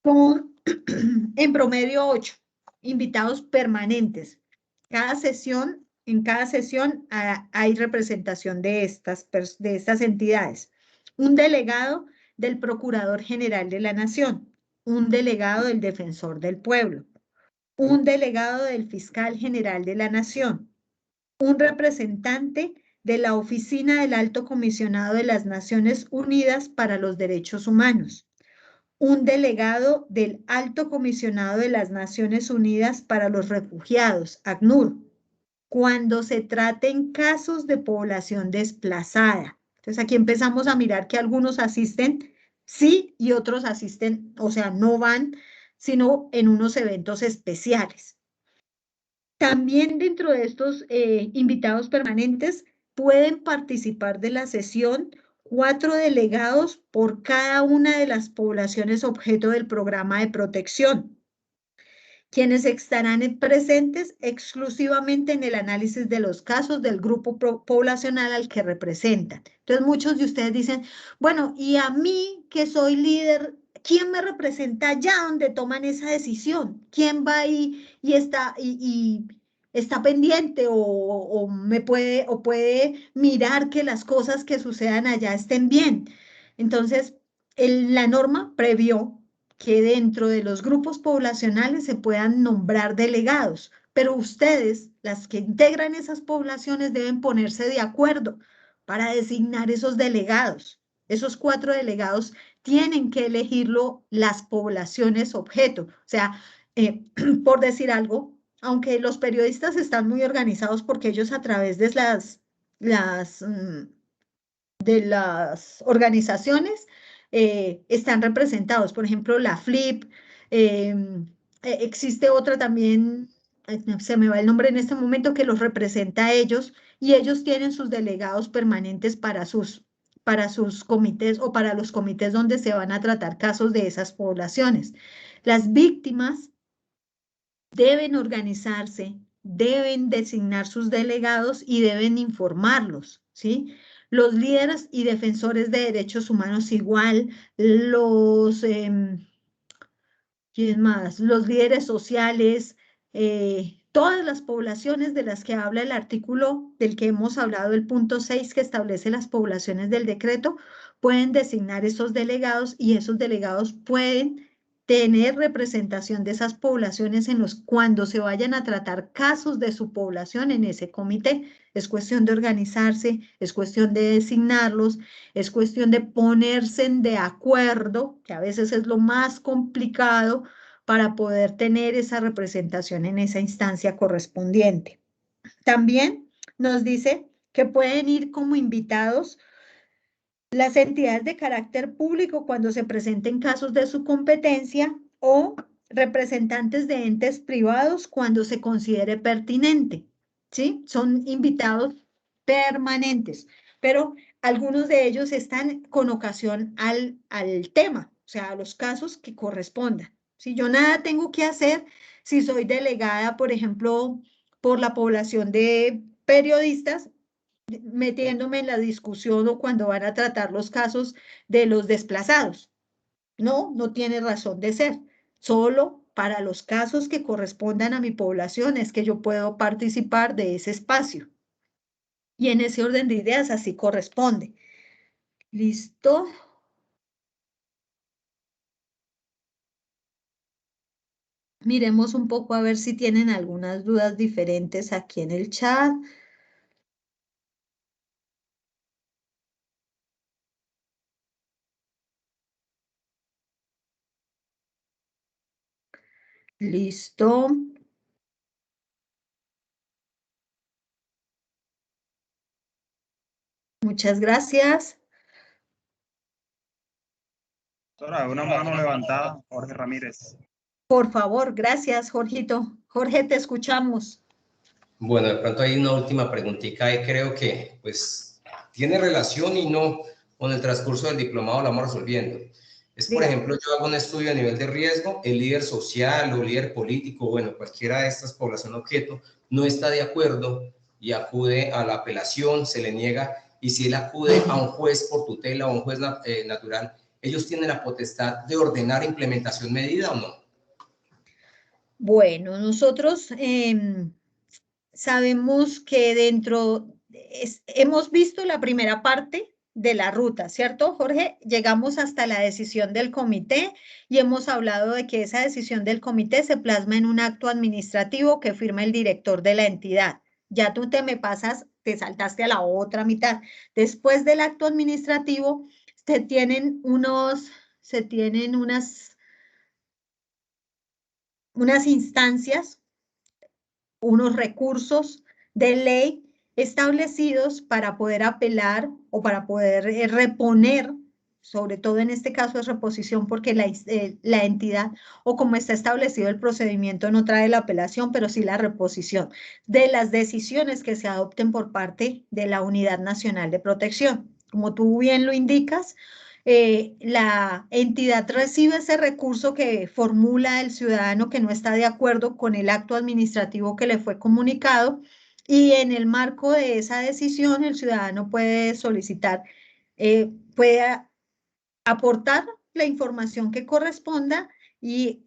Son en promedio 8 invitados permanentes. En cada sesión hay representación de estas entidades. Un delegado del Procurador General de la Nación, un delegado del Defensor del Pueblo, un delegado del Fiscal General de la Nación, un representante de la Oficina del Alto Comisionado de las Naciones Unidas para los Derechos Humanos, un delegado del Alto Comisionado de las Naciones Unidas para los Refugiados, ACNUR, cuando se traten casos de población desplazada. Entonces aquí empezamos a mirar que algunos asisten, sí, y otros asisten, o sea, no van, sino en unos eventos especiales. También dentro de estos invitados permanentes pueden participar de la sesión 4 delegados por cada una de las poblaciones objeto del programa de protección, quienes estarán presentes exclusivamente en el análisis de los casos del grupo poblacional al que representan. Entonces, muchos de ustedes dicen, bueno, y a mí que soy líder, ¿quién me representa allá donde toman esa decisión? ¿Quién va ahí y está pendiente o puede mirar que las cosas que sucedan allá estén bien? Entonces, la norma previó que dentro de los grupos poblacionales se puedan nombrar delegados, pero ustedes, las que integran esas poblaciones, deben ponerse de acuerdo para designar esos delegados. Esos 4 delegados tienen que elegirlo las poblaciones objeto. O sea, por decir algo, aunque los periodistas están muy organizados porque ellos a través de las organizaciones están representados. Por ejemplo, la FLIP, existe otra también, se me va el nombre en este momento, que los representa a ellos y ellos tienen sus delegados permanentes para sus comités o para los comités donde se van a tratar casos de esas poblaciones. Las víctimas deben organizarse, deben designar sus delegados y deben informarlos, ¿sí? Los líderes y defensores de derechos humanos igual, ¿quién más? Los líderes sociales, todas las poblaciones de las que habla el artículo del que hemos hablado, el punto 6 que establece las poblaciones del decreto, pueden designar esos delegados y esos delegados pueden tener representación de esas poblaciones cuando se vayan a tratar casos de su población en ese comité. Es cuestión de organizarse, es cuestión de designarlos, es cuestión de ponerse de acuerdo, que a veces es lo más complicado para poder tener esa representación en esa instancia correspondiente. También nos dice que pueden ir como invitados las entidades de carácter público cuando se presenten casos de su competencia o representantes de entes privados cuando se considere pertinente, ¿sí? Son invitados permanentes, pero algunos de ellos están con ocasión al tema, o sea, a los casos que correspondan. Si yo nada tengo que hacer, si soy delegada, por ejemplo, por la población de periodistas, metiéndome en la discusión o cuando van a tratar los casos de los desplazados. No, no tiene razón de ser. Solo para los casos que correspondan a mi población es que yo puedo participar de ese espacio. Y en ese orden de ideas así corresponde. ¿Listo? Miremos un poco a ver si tienen algunas dudas diferentes aquí en el chat. Listo. Muchas gracias. Doctora, una mano levantada, Jorge Ramírez. Por favor, gracias, Jorgito. Jorge, te escuchamos. Bueno, de pronto hay una última preguntita y creo que pues tiene relación y no con el transcurso del diplomado lo vamos resolviendo. Es, por ejemplo, yo hago un estudio a nivel de riesgo, el líder social o líder político, bueno, cualquiera de estas población objeto, no está de acuerdo y acude a la apelación, se le niega, y si él acude a un juez por tutela o un juez natural, ¿ellos tienen la potestad de ordenar implementación medida o no? Bueno, nosotros sabemos que hemos visto la primera parte de la ruta, ¿cierto, Jorge? Llegamos hasta la decisión del comité y hemos hablado de que esa decisión del comité se plasma en un acto administrativo que firma el director de la entidad. Ya tú te saltaste a la otra mitad. Después del acto administrativo, se tienen unas instancias, unos recursos de ley establecidos para poder apelar o para poder reponer, sobre todo en este caso es reposición porque la entidad o como está establecido el procedimiento no trae la apelación, pero sí la reposición de las decisiones que se adopten por parte de la Unidad Nacional de Protección. Como tú bien lo indicas, la entidad recibe ese recurso que formula el ciudadano que no está de acuerdo con el acto administrativo que le fue comunicado y en el marco de esa decisión el ciudadano puede solicitar, puede aportar la información que corresponda y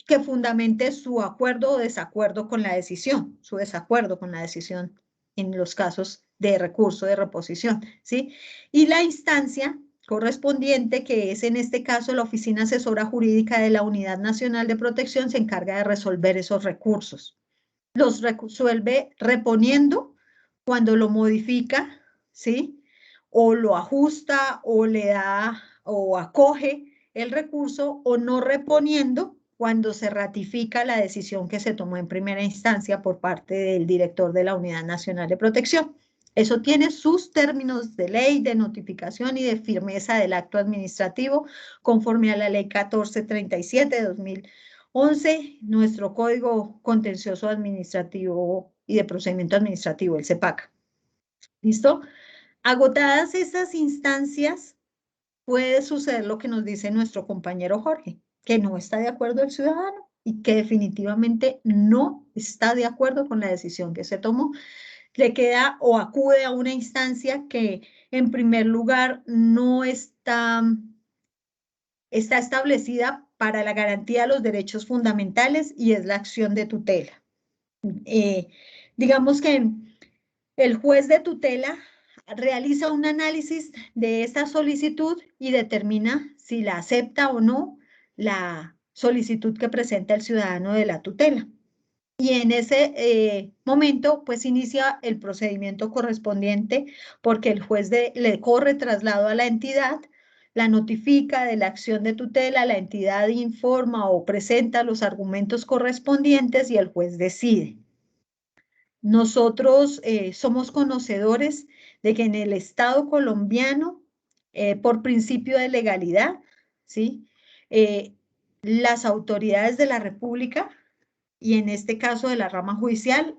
que fundamente su acuerdo o desacuerdo con la decisión, su desacuerdo con la decisión en los casos de recurso de reposición, ¿sí? Y la instancia correspondiente, que es en este caso la Oficina Asesora Jurídica de la Unidad Nacional de Protección, se encarga de resolver esos recursos. Los resuelve reponiendo cuando lo modifica, ¿sí? O lo ajusta o le da o acoge el recurso o no reponiendo cuando se ratifica la decisión que se tomó en primera instancia por parte del director de la Unidad Nacional de Protección. Eso tiene sus términos de ley, de notificación y de firmeza del acto administrativo conforme a la ley 1437 de 2011, nuestro Código Contencioso Administrativo y de Procedimiento Administrativo, el CEPAC. ¿Listo? Agotadas estas instancias, puede suceder lo que nos dice nuestro compañero Jorge, que no está de acuerdo el ciudadano y que definitivamente no está de acuerdo con la decisión que se tomó. Le queda o acude a una instancia que en primer lugar no está establecida para la garantía de los derechos fundamentales y es la acción de tutela. Digamos que el juez de tutela realiza un análisis de esta solicitud y determina si la acepta o no la solicitud que presenta el ciudadano de la tutela. Y en ese momento, pues inicia el procedimiento correspondiente porque el juez le corre traslado a la entidad, la notifica de la acción de tutela, la entidad informa o presenta los argumentos correspondientes y el juez decide. Nosotros somos conocedores de que en el Estado colombiano, por principio de legalidad, ¿sí? las autoridades de la República, y en este caso de la rama judicial,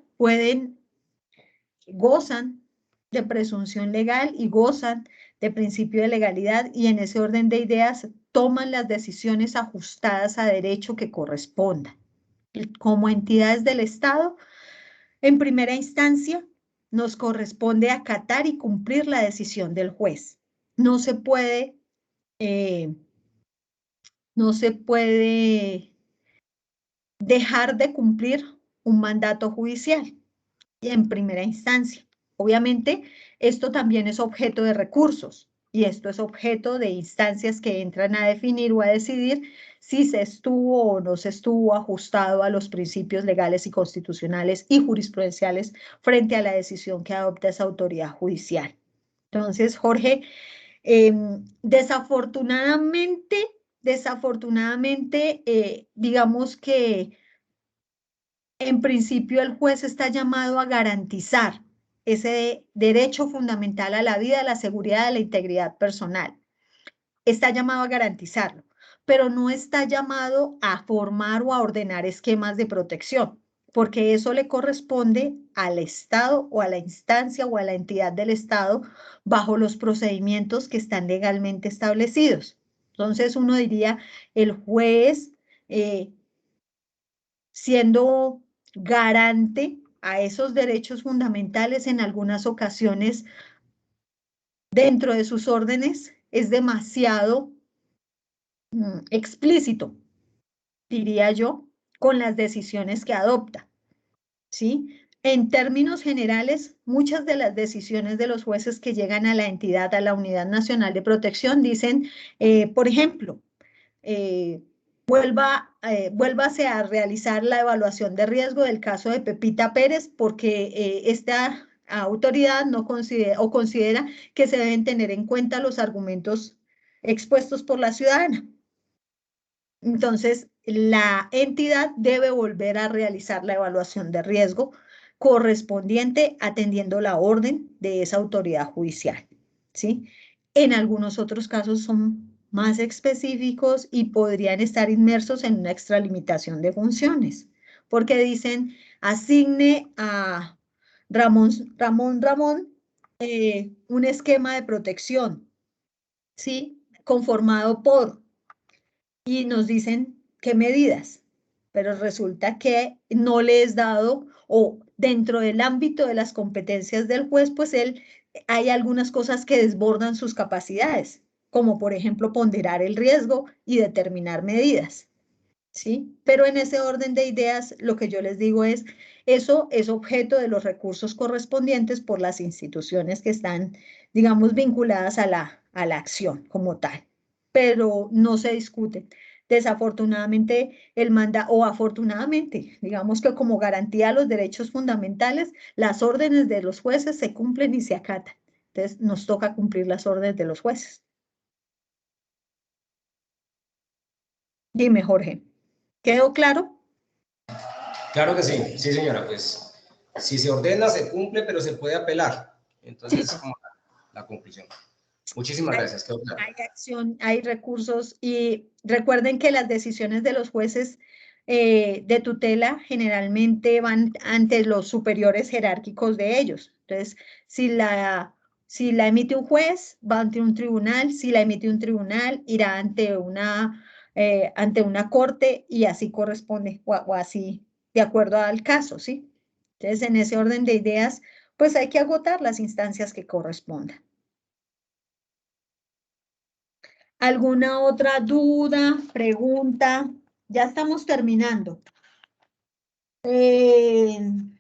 gozan de presunción legal y gozan de principio de legalidad, y en ese orden de ideas toman las decisiones ajustadas a derecho que correspondan. Como entidades del Estado, en primera instancia, nos corresponde acatar y cumplir la decisión del juez. No se puede dejar de cumplir un mandato judicial en primera instancia. Obviamente, esto también es objeto de recursos y esto es objeto de instancias que entran a definir o a decidir si se estuvo o no se estuvo ajustado a los principios legales y constitucionales y jurisprudenciales frente a la decisión que adopta esa autoridad judicial. Entonces, Jorge, desafortunadamente, digamos que en principio el juez está llamado a garantizar ese derecho fundamental a la vida, a la seguridad, a la integridad personal. Está llamado a garantizarlo, pero no está llamado a formar o a ordenar esquemas de protección, porque eso le corresponde al Estado o a la instancia o a la entidad del Estado bajo los procedimientos que están legalmente establecidos. Entonces uno diría, el juez, siendo garante a esos derechos fundamentales, en algunas ocasiones, dentro de sus órdenes, es demasiado explícito, diría yo, con las decisiones que adopta, ¿sí? En términos generales, muchas de las decisiones de los jueces que llegan a la entidad, a la Unidad Nacional de Protección, dicen, por ejemplo, vuélvase a realizar la evaluación de riesgo del caso de Pepita Pérez, porque esta autoridad no considera que se deben tener en cuenta los argumentos expuestos por la ciudadana. Entonces, la entidad debe volver a realizar la evaluación de riesgo correspondiente atendiendo la orden de esa autoridad judicial, ¿sí? En algunos otros casos son más específicos y podrían estar inmersos en una extralimitación de funciones, porque dicen, asigne a Ramón, un esquema de protección, ¿sí? Conformado por, y nos dicen qué medidas, pero resulta que no le es dado, o dentro del ámbito de las competencias del juez, pues hay algunas cosas que desbordan sus capacidades, como por ejemplo ponderar el riesgo y determinar medidas, ¿sí? Pero en ese orden de ideas, lo que yo les digo es, eso es objeto de los recursos correspondientes por las instituciones que están, digamos, vinculadas a la acción como tal, pero no se discuten. Desafortunadamente, o afortunadamente, digamos que como garantía de los derechos fundamentales, las órdenes de los jueces se cumplen y se acatan. Entonces, nos toca cumplir las órdenes de los jueces. Dime, Jorge, ¿quedó claro? Claro que sí, sí señora, pues si se ordena, se cumple, pero se puede apelar. Entonces, Sí. como la conclusión. Muchísimas gracias. Quedó claro. Hay acción, hay recursos, y recuerden que las decisiones de los jueces de tutela generalmente van ante los superiores jerárquicos de ellos. Entonces, si la emite un juez, va ante un tribunal; si la emite un tribunal, irá ante una corte, y así corresponde, o así, de acuerdo al caso, ¿sí? Entonces, en ese orden de ideas, pues hay que agotar las instancias que correspondan. ¿Alguna otra duda, pregunta? Ya estamos terminando. El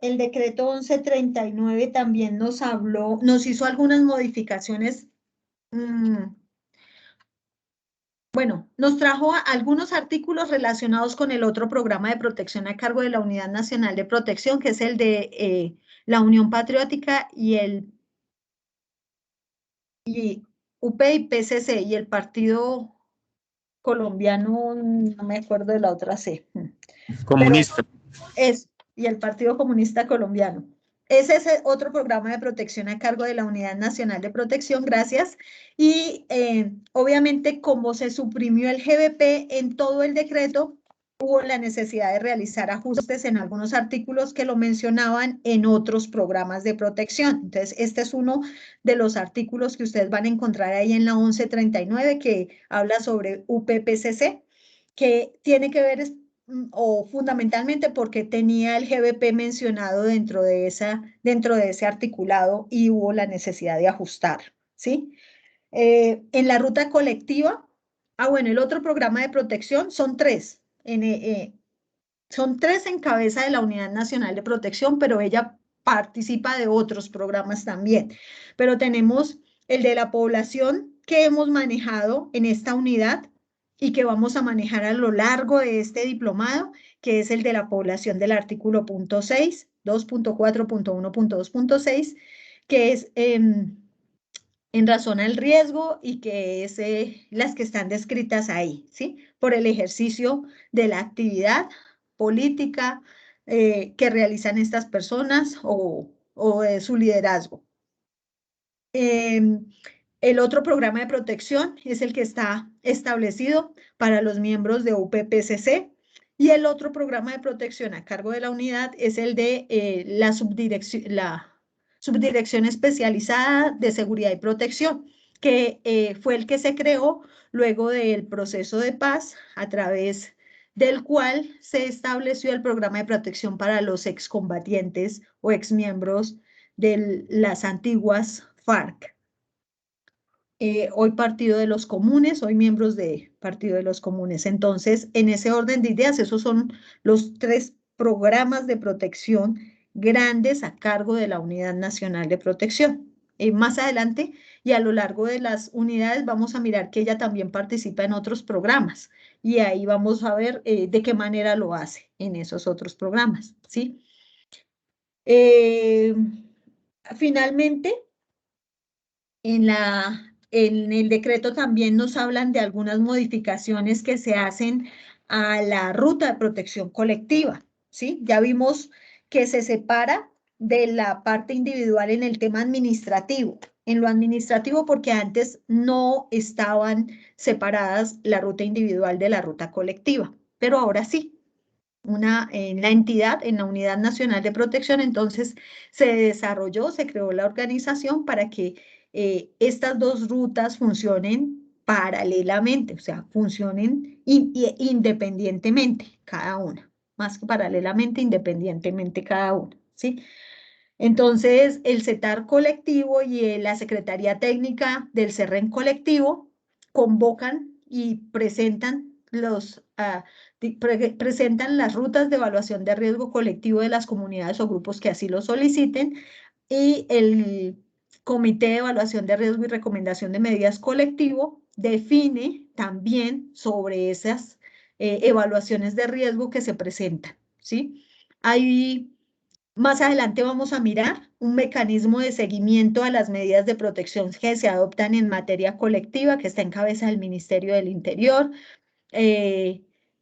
decreto 1139 también nos hizo algunas modificaciones. Bueno, nos trajo algunos artículos relacionados con el otro programa de protección a cargo de la Unidad Nacional de Protección, que es el de la Unión Patriótica y UP y PCC, y el Partido Colombiano, no me acuerdo de la otra C. Comunista. Y el Partido Comunista Colombiano. ese es otro programa de protección a cargo de la Unidad Nacional de Protección, gracias. Y obviamente como se suprimió el GBP en todo el decreto, hubo la necesidad de realizar ajustes en algunos artículos que lo mencionaban en otros programas de protección. Entonces, este es uno de los artículos que ustedes van a encontrar ahí en la 1139 que habla sobre UPPCC, que tiene que ver o fundamentalmente porque tenía el GBP mencionado dentro de ese articulado y hubo la necesidad de ajustar, ¿sí? En la ruta colectiva, bueno, el otro programa de protección son tres. Son tres en cabeza de la Unidad Nacional de Protección, pero ella participa de otros programas también. Pero tenemos el de la población que hemos manejado en esta unidad y que vamos a manejar a lo largo de este diplomado, que es el de la población del artículo punto 6, 2.4.1.2.6, que es en razón al riesgo y que es las que están descritas ahí, ¿sí? Por el ejercicio de la actividad política que realizan estas personas o su liderazgo. El otro programa de protección es el que está establecido para los miembros de UPPCC y el otro programa de protección a cargo de la unidad es el de la Subdirección Especializada de Seguridad y Protección, que fue el que se creó luego del proceso de paz a través del cual se estableció el programa de protección para los excombatientes o exmiembros de las antiguas FARC. Hoy Partido de los Comunes, hoy miembros de Partido de los Comunes. Entonces, en ese orden de ideas, esos son los tres programas de protección grandes a cargo de la Unidad Nacional de Protección. Más adelante y a lo largo de las unidades vamos a mirar que ella también participa en otros programas y ahí vamos a ver de qué manera lo hace en esos otros programas, ¿sí? Finalmente, en el decreto también nos hablan de algunas modificaciones que se hacen a la ruta de protección colectiva, ¿sí? Ya vimos que se separa de la parte individual en el tema administrativo. En lo administrativo porque antes no estaban separadas la ruta individual de la ruta colectiva, pero ahora sí. En la entidad, en la Unidad Nacional de Protección, entonces se desarrolló, se creó la organización para que estas dos rutas funcionen paralelamente, o sea, funcionen independientemente cada una, más que paralelamente, independientemente cada una, ¿sí? Entonces, el CETAR colectivo y la Secretaría Técnica del CERREN colectivo convocan y presentan presentan las rutas de evaluación de riesgo colectivo de las comunidades o grupos que así lo soliciten y el Comité de Evaluación de Riesgo y Recomendación de Medidas colectivo define también sobre esas evaluaciones de riesgo que se presentan, ¿sí? Más adelante vamos a mirar un mecanismo de seguimiento a las medidas de protección que se adoptan en materia colectiva, que está en cabeza del Ministerio del Interior.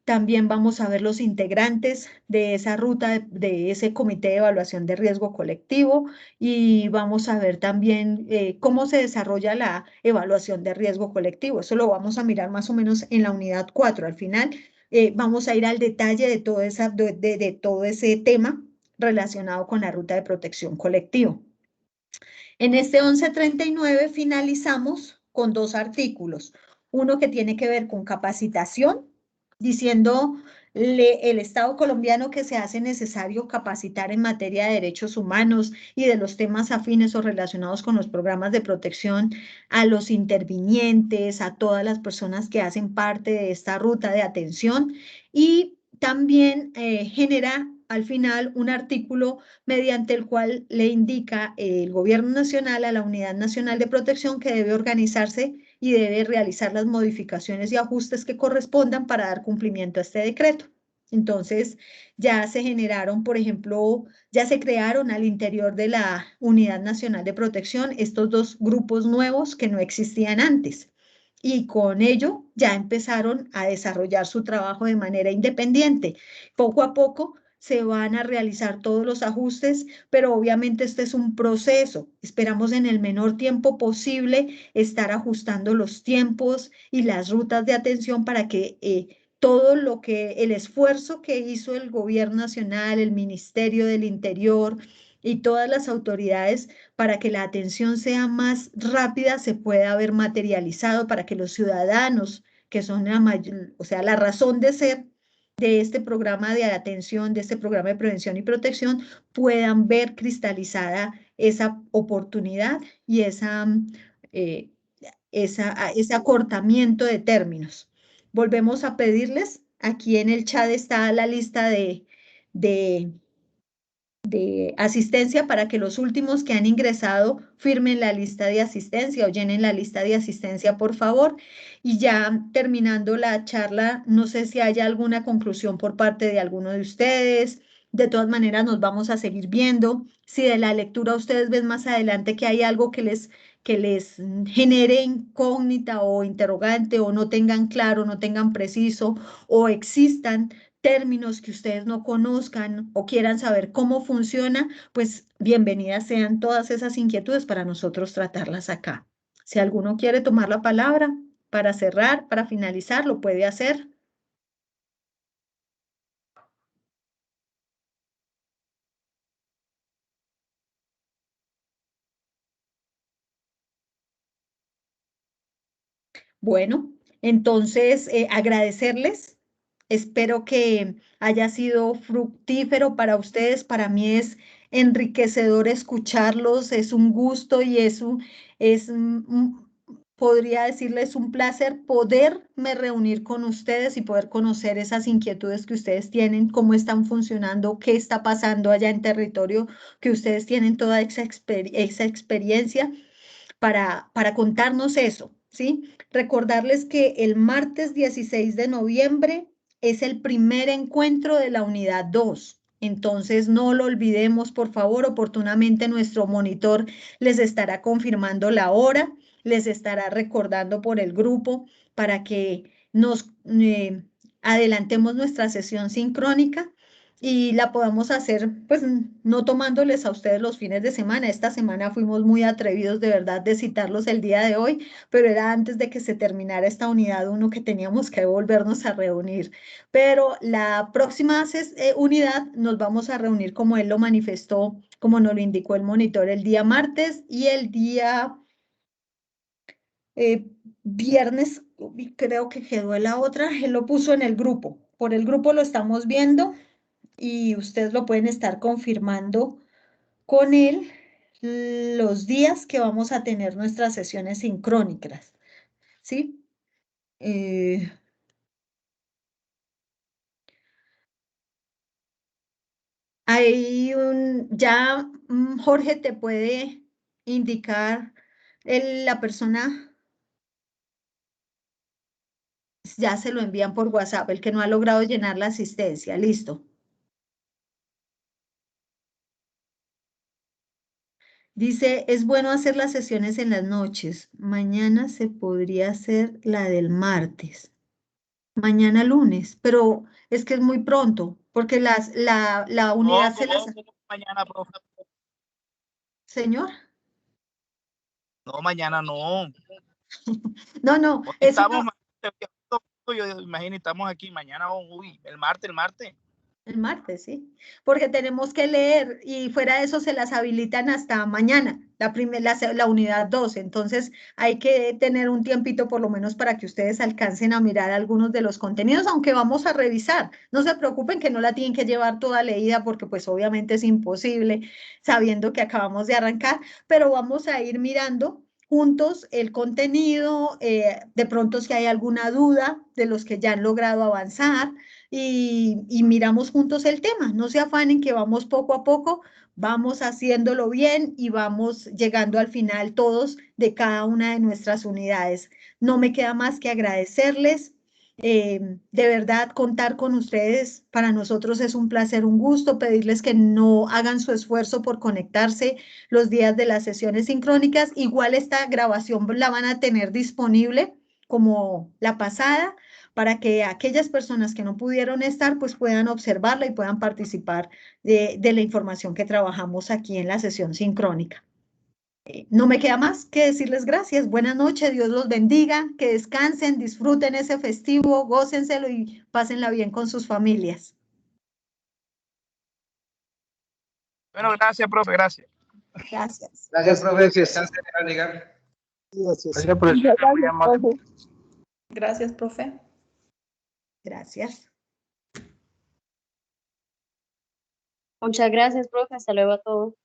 También vamos a ver los integrantes de esa ruta, de ese comité de evaluación de riesgo colectivo y vamos a ver también cómo se desarrolla la evaluación de riesgo colectivo. Eso lo vamos a mirar más o menos en la unidad 4. Al final vamos a ir al detalle de todo ese tema relacionado con la ruta de protección colectivo. En este 1139 finalizamos con dos artículos. Uno que tiene que ver con capacitación, diciéndole el Estado colombiano que se hace necesario capacitar en materia de derechos humanos y de los temas afines o relacionados con los programas de protección a los intervinientes, a todas las personas que hacen parte de esta ruta de atención y también genera al final un artículo mediante el cual le indica el Gobierno Nacional a la Unidad Nacional de Protección que debe organizarse y debe realizar las modificaciones y ajustes que correspondan para dar cumplimiento a este decreto. Entonces, ya se generaron, por ejemplo, ya se crearon al interior de la Unidad Nacional de Protección estos dos grupos nuevos que no existían antes. Y con ello ya empezaron a desarrollar su trabajo de manera independiente. Poco a poco se van a realizar todos los ajustes, pero obviamente este es un proceso. Esperamos en el menor tiempo posible estar ajustando los tiempos y las rutas de atención para que todo lo que, el esfuerzo que hizo el gobierno nacional, el Ministerio del Interior y todas las autoridades para que la atención sea más rápida se pueda ver materializado, para que los ciudadanos, que son la mayor, o sea, la razón de ser de este programa de atención, de este programa de prevención y protección, puedan ver cristalizada esa oportunidad y eh, ese acortamiento de términos. Volvemos a pedirles, aquí en el chat está la lista de asistencia para que los últimos que han ingresado firmen la lista de asistencia o llenen la lista de asistencia, por favor. Y ya terminando la charla, no sé si haya alguna conclusión por parte de alguno de ustedes. De todas maneras, nos vamos a seguir viendo. Si de la lectura ustedes ven más adelante que hay algo que les genere incógnita o interrogante o no tengan claro, no tengan preciso o existan términos que ustedes no conozcan o quieran saber cómo funciona, pues bienvenidas sean todas esas inquietudes para nosotros tratarlas acá. Si alguno quiere tomar la palabra para cerrar, para finalizar, lo puede hacer. Bueno, entonces agradecerles. Espero que haya sido fructífero para ustedes. Para mí es enriquecedor escucharlos, es un gusto y podría decirles un placer poderme reunir con ustedes y poder conocer esas inquietudes que ustedes tienen, cómo están funcionando, qué está pasando allá en territorio, que ustedes tienen toda esa experiencia para contarnos eso, ¿sí? Recordarles que el martes 16 de noviembre es el primer encuentro de la unidad 2. Entonces, no lo olvidemos, por favor, oportunamente nuestro monitor les estará confirmando la hora, les estará recordando por el grupo para que nos adelantemos nuestra sesión sincrónica y la podamos hacer, pues no tomándoles a ustedes los fines de semana. Esta semana fuimos muy atrevidos de verdad de citarlos el día de hoy, pero era antes de que se terminara esta unidad 1 que teníamos que volvernos a reunir. Pero la próxima unidad nos vamos a reunir como él lo manifestó, como nos lo indicó el monitor, el día martes y el día viernes, creo que quedó la otra, él lo puso en el grupo. Por el grupo lo estamos viendo y ustedes lo pueden estar confirmando con él los días que vamos a tener nuestras sesiones sincrónicas, ¿sí? Jorge te puede indicar la persona, ya se lo envían por WhatsApp, el que no ha logrado llenar la asistencia, listo. Dice, es bueno hacer las sesiones en las noches. Mañana se podría hacer la del martes. Mañana lunes, pero es que es muy pronto, porque la unidad se las... Mañana, profe. Señor. No, mañana no. No, estamos, imagínate, estamos aquí mañana, uy, el martes. El martes, sí, porque tenemos que leer y fuera de eso se las habilitan hasta mañana, la unidad 2, entonces hay que tener un tiempito por lo menos para que ustedes alcancen a mirar algunos de los contenidos, aunque vamos a revisar. No se preocupen que no la tienen que llevar toda leída porque pues obviamente es imposible sabiendo que acabamos de arrancar, pero vamos a ir mirando juntos el contenido, de pronto si hay alguna duda de los que ya han logrado avanzar, y miramos juntos el tema. No se afanen que vamos poco a poco, vamos haciéndolo bien y vamos llegando al final todos de cada una de nuestras unidades. No me queda más que agradecerles. De verdad, contar con ustedes para nosotros es un placer, un gusto, pedirles que no hagan su esfuerzo por conectarse los días de las sesiones sincrónicas. Igual esta grabación la van a tener disponible como la pasada para que aquellas personas que no pudieron estar, pues puedan observarla y puedan participar de la información que trabajamos aquí en la sesión sincrónica. No me queda más que decirles gracias, buenas noches, Dios los bendiga, que descansen, disfruten ese festivo, gócenselo y pásenla bien con sus familias. Bueno, gracias, profe, gracias. Gracias. Gracias, profe. Que descansen, bendiga. Gracias por eso. Muy amable. Gracias, profe. Gracias. Muchas gracias, profe. Hasta luego a todos.